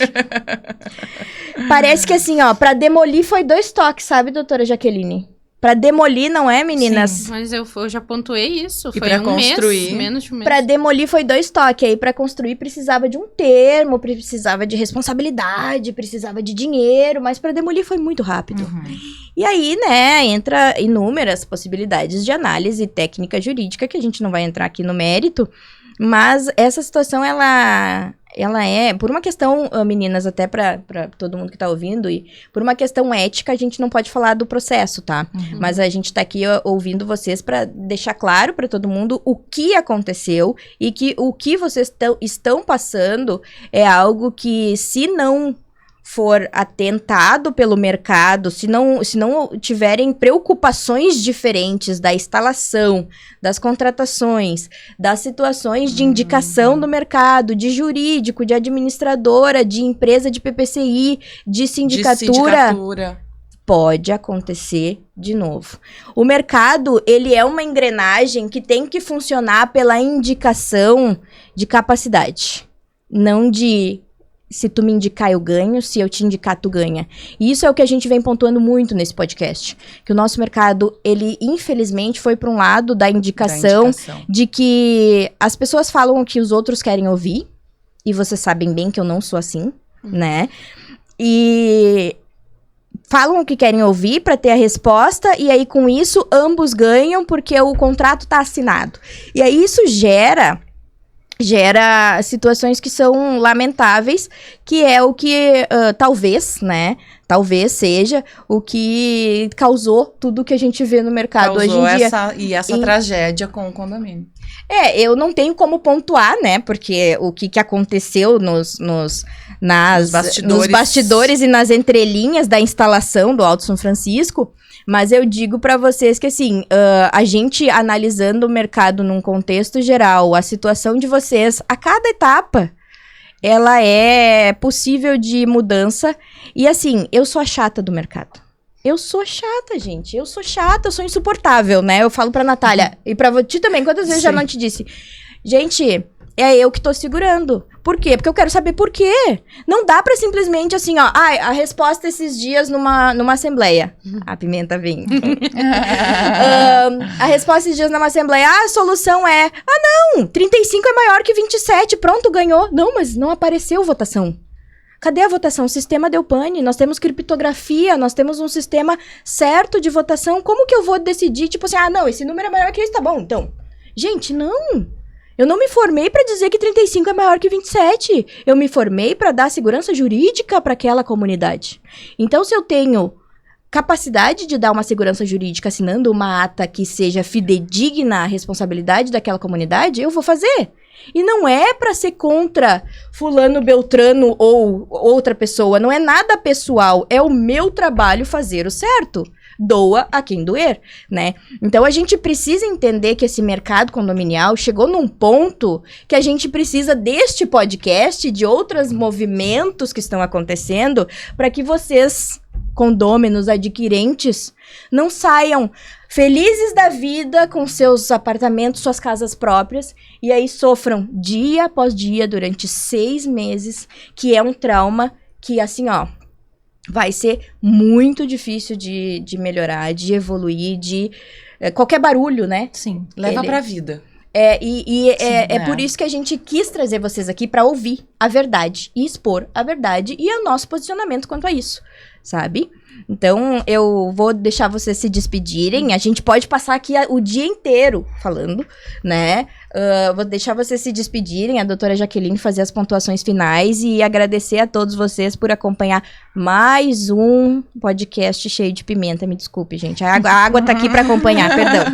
Parece que assim, ó, pra demolir foi 2 toques, sabe, doutora Jaqueline? Pra demolir, não é, meninas? Sim, mas eu já pontuei isso. E foi pra um construir? mês, menos de um mês. Pra demolir foi 2 toques, aí pra construir precisava de um termo, precisava de responsabilidade, precisava de dinheiro, mas pra demolir foi muito rápido. E aí, né, entra inúmeras possibilidades de análise técnica jurídica, que a gente não vai entrar aqui no mérito, mas essa situação, ela é, por uma questão, meninas, até pra todo mundo que tá ouvindo, e por uma questão ética, a gente não pode falar do processo, tá? Mas a gente tá aqui ouvindo vocês pra deixar claro pra todo mundo o que aconteceu e que o que vocês estão passando é algo que, se não for atentado pelo mercado, se não tiverem preocupações diferentes da instalação, das contratações, das situações de indicação do mercado, de jurídico, de administradora, de empresa de PPCI, de sindicatura, pode acontecer de novo. O mercado, ele é uma engrenagem que tem que funcionar pela indicação de capacidade, não de se tu me indicar, eu ganho. Se eu te indicar, tu ganha. E isso é o que a gente vem pontuando muito nesse podcast. Que o nosso mercado, ele, infelizmente, foi para um lado da indicação de que as pessoas falam o que os outros querem ouvir. E vocês sabem bem que eu não sou assim, né? E falam o que querem ouvir para ter a resposta. E aí, com isso, ambos ganham porque o contrato tá assinado. E aí, isso gera situações que são lamentáveis, que é o que talvez seja o que causou tudo que a gente vê no mercado hoje em dia. Essa tragédia com o condomínio. Eu não tenho como pontuar, né, porque o que aconteceu nos bastidores e nas entrelinhas da instalação do Alto São Francisco. Mas eu digo pra vocês que, assim, a gente analisando o mercado num contexto geral, a situação de vocês, a cada etapa, ela é possível de mudança. E, assim, eu sou a chata do mercado. Eu sou chata, gente. Eu sou insuportável, né? Eu falo pra Natália, e pra ti também, quantas vezes já não te disse? Gente, é eu que tô segurando. Por quê? Porque eu quero saber por quê. Não dá pra simplesmente assim, ó, a resposta esses dias numa assembleia. A pimenta vem. A resposta esses dias numa assembleia, a solução é, não, 35 é maior que 27, pronto, ganhou. Não, mas não apareceu votação. Cadê a votação? O sistema deu pane, nós temos criptografia, nós temos um sistema certo de votação. Como que eu vou decidir, tipo assim, não, esse número é maior que esse, tá bom, então. Gente, não. Eu não me formei para dizer que 35 é maior que 27. Eu me formei para dar segurança jurídica para aquela comunidade. Então, se eu tenho capacidade de dar uma segurança jurídica assinando uma ata que seja fidedigna à responsabilidade daquela comunidade, eu vou fazer. E não é para ser contra fulano, beltrano ou outra pessoa. Não é nada pessoal. É o meu trabalho fazer o certo. Doa a quem doer, né? Então, a gente precisa entender que esse mercado condominial chegou num ponto que a gente precisa deste podcast, de outros movimentos que estão acontecendo, para que vocês, condôminos, adquirentes, não saiam felizes da vida com seus apartamentos, suas casas próprias, e aí sofram dia após dia durante 6 meses, que é um trauma que, assim, ó, vai ser muito difícil de melhorar, de evoluir, de qualquer barulho, né? Sim. Leva pra vida. É por isso que a gente quis trazer vocês aqui pra ouvir a verdade e expor a verdade e o nosso posicionamento quanto a isso, sabe? Então, eu vou deixar vocês se despedirem. A gente pode passar aqui o dia inteiro falando, né? Vou deixar vocês se despedirem, a doutora Jaqueline fazer as pontuações finais e agradecer a todos vocês por acompanhar mais um podcast cheio de pimenta. Me desculpe, gente. A água tá aqui pra acompanhar, perdão.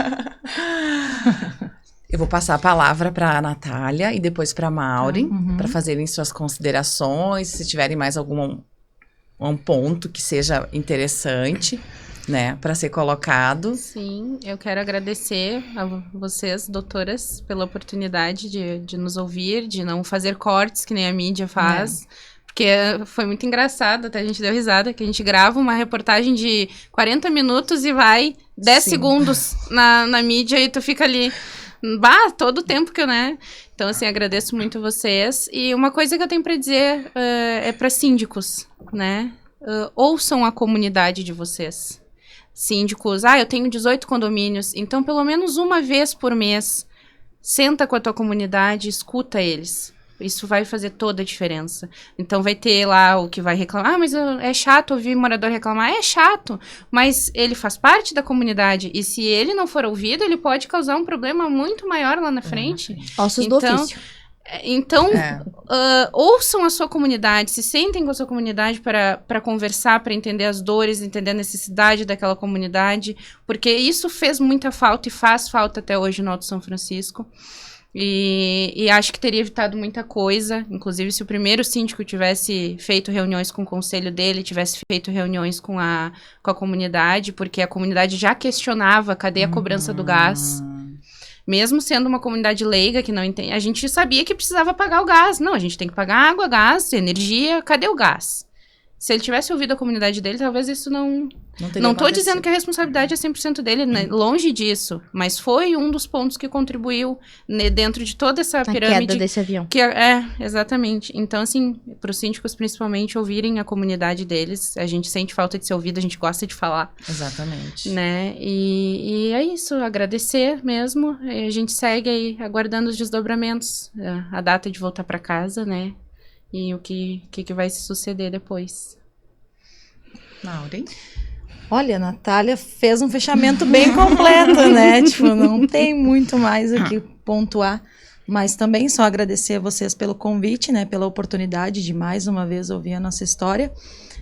Eu vou passar a palavra para a Natália e depois para a Maureen, para fazerem suas considerações, se tiverem mais algum ponto que seja interessante, né, para ser colocado. Sim, eu quero agradecer a vocês, doutoras, pela oportunidade de nos ouvir, de não fazer cortes que nem a mídia faz. Porque foi muito engraçado, até a gente deu risada, que a gente grava uma reportagem de 40 minutos e vai 10 segundos na mídia e tu fica ali... todo o tempo que eu, né? Então, assim, agradeço muito vocês. E uma coisa que eu tenho pra dizer é para síndicos, né? Ouçam a comunidade de vocês. Síndicos, eu tenho 18 condomínios, então pelo menos uma vez por mês, senta com a tua comunidade, escuta eles. Isso vai fazer toda a diferença. Então vai ter lá o que vai reclamar. Mas é chato ouvir morador reclamar. É chato, mas ele faz parte da comunidade. E se ele não for ouvido, ele pode causar um problema muito maior lá na frente. Ossos do ofício. Então, ouçam a sua comunidade, se sentem com a sua comunidade para conversar, para entender as dores, entender a necessidade daquela comunidade. Porque isso fez muita falta e faz falta até hoje no Alto São Francisco. E acho que teria evitado muita coisa, inclusive se o primeiro síndico tivesse feito reuniões com o conselho dele, tivesse feito reuniões com a comunidade, porque a comunidade já questionava cadê a cobrança do gás. Mesmo sendo uma comunidade leiga que não entende, a gente sabia que precisava pagar o gás. Não, a gente tem que pagar água, gás, energia, cadê o gás? Se ele tivesse ouvido a comunidade dele, talvez isso não tô dizendo que a responsabilidade é 100% dele, né? Longe disso. Mas foi um dos pontos que contribuiu, né, dentro de toda essa pirâmide. A queda desse avião. Exatamente. Então, assim, para os síndicos, principalmente, ouvirem a comunidade deles. A gente sente falta de ser ouvido, a gente gosta de falar. Exatamente. Né? E é isso, agradecer mesmo. E a gente segue aí, aguardando os desdobramentos. A data de voltar para casa, né? E o que vai se suceder depois. Maureen? Olha, a Natália fez um fechamento bem completo, né? Tipo, não tem muito mais o que pontuar. Mas também só agradecer a vocês pelo convite, né? Pela oportunidade de mais uma vez ouvir a nossa história.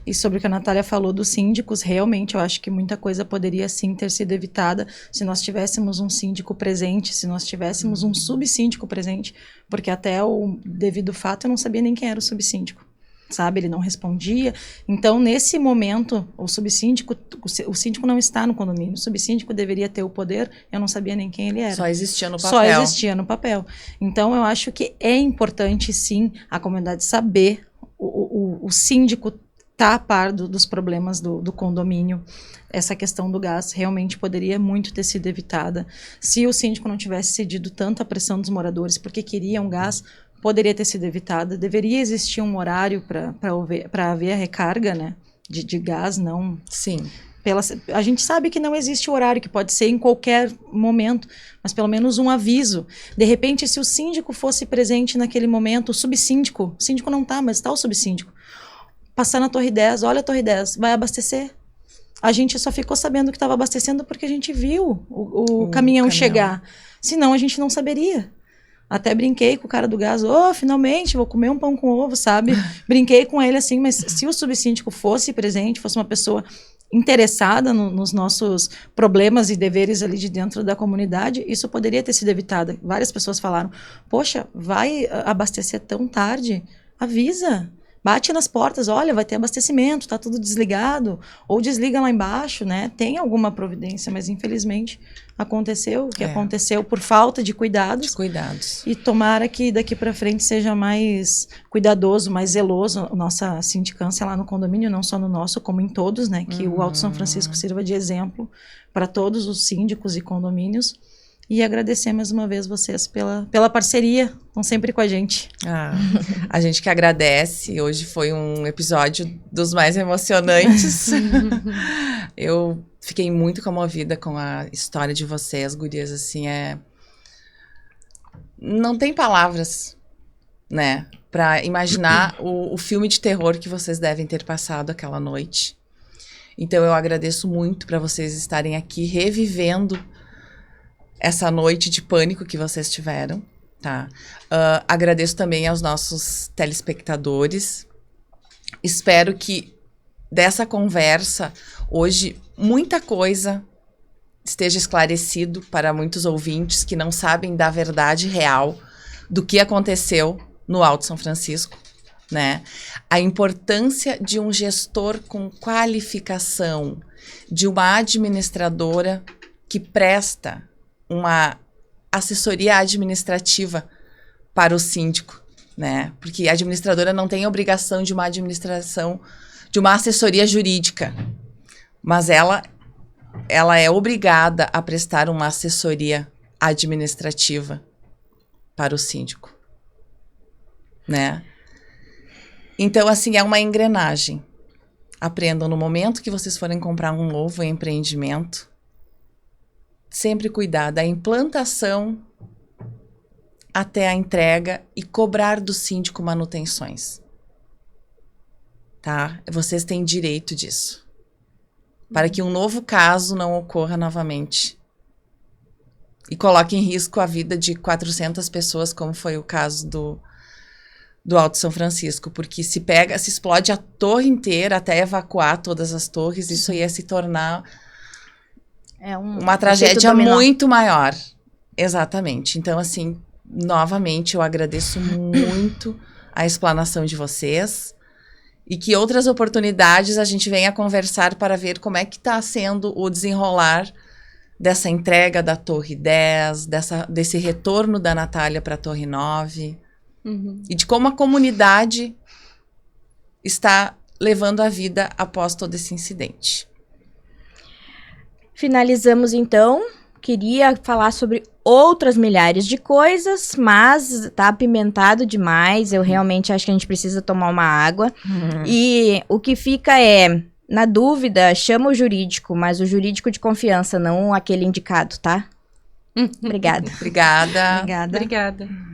E sobre o que a Natália falou dos síndicos, realmente eu acho que muita coisa poderia sim ter sido evitada se nós tivéssemos um síndico presente, se nós tivéssemos um subsíndico presente, porque até o devido fato eu não sabia nem quem era o subsíndico, sabe? Ele não respondia. Então, nesse momento, o síndico não está no condomínio, o subsíndico deveria ter o poder, eu não sabia nem quem ele era. Só existia no papel. Só existia no papel. Então, eu acho que é importante, sim, a comunidade saber, o síndico tá a par dos problemas do condomínio. Essa questão do gás realmente poderia muito ter sido evitada. Se o síndico não tivesse cedido tanta pressão dos moradores porque queriam gás, poderia ter sido evitada. Deveria existir um horário para haver a recarga, né, de gás, não... Sim. A gente sabe que não existe horário, que pode ser em qualquer momento, mas pelo menos um aviso. De repente, se o síndico fosse presente naquele momento, o síndico não tá, mas está o subsíndico. Passar na Torre 10, olha a Torre 10, vai abastecer. A gente só ficou sabendo que estava abastecendo porque a gente viu o caminhão chegar. Senão a gente não saberia. Até brinquei com o cara do gás, finalmente, vou comer um pão com ovo, sabe? Brinquei com ele assim, mas se o subsíndico fosse presente, fosse uma pessoa interessada nos nossos problemas e deveres ali de dentro da comunidade, isso poderia ter sido evitado. Várias pessoas falaram, poxa, vai abastecer tão tarde? Avisa. Bate nas portas, olha, vai ter abastecimento, tá tudo desligado, ou desliga lá embaixo, né? Tem alguma providência, mas infelizmente aconteceu o que aconteceu por falta de cuidados. E tomara que daqui para frente seja mais cuidadoso, mais zeloso a nossa sindicância lá no condomínio, não só no nosso, como em todos, né? Que o Alto São Francisco sirva de exemplo para todos os síndicos e condomínios. E agradecer mais uma vez vocês pela parceria, estão sempre com a gente. A gente que agradece, hoje foi um episódio dos mais emocionantes. Eu fiquei muito comovida com a história de vocês, gurias, assim, não tem palavras, né, para imaginar o filme de terror que vocês devem ter passado aquela noite. Então eu agradeço muito para vocês estarem aqui revivendo essa noite de pânico que vocês tiveram, tá? Agradeço também aos nossos telespectadores. Espero que dessa conversa hoje muita coisa esteja esclarecido para muitos ouvintes que não sabem da verdade real do que aconteceu no Alto São Francisco, né? A importância de um gestor com qualificação, de uma administradora que presta uma assessoria administrativa para o síndico, né? Porque a administradora não tem obrigação de uma administração, de uma assessoria jurídica, mas ela é obrigada a prestar uma assessoria administrativa para o síndico, né? Então, assim, é uma engrenagem. Aprendam no momento que vocês forem comprar um novo empreendimento, sempre cuidar da implantação até a entrega e cobrar do síndico manutenções, tá? Vocês têm direito disso, para que um novo caso não ocorra novamente e coloque em risco a vida de 400 pessoas, como foi o caso do Alto São Francisco, porque se explode a torre inteira até evacuar todas as torres, isso ia se tornar uma tragédia muito maior. Exatamente. Então, assim, novamente, eu agradeço muito a explanação de vocês e que outras oportunidades a gente venha conversar para ver como é que está sendo o desenrolar dessa entrega da Torre 10, desse retorno da Natália para a Torre 9, e de como a comunidade está levando a vida após todo esse incidente. Finalizamos, então. Queria falar sobre outras milhares de coisas, mas tá apimentado demais. Eu realmente acho que a gente precisa tomar uma água. E o que fica é, na dúvida, chama o jurídico, mas o jurídico de confiança, não aquele indicado, tá? Obrigada. Obrigada. Obrigada. Obrigada.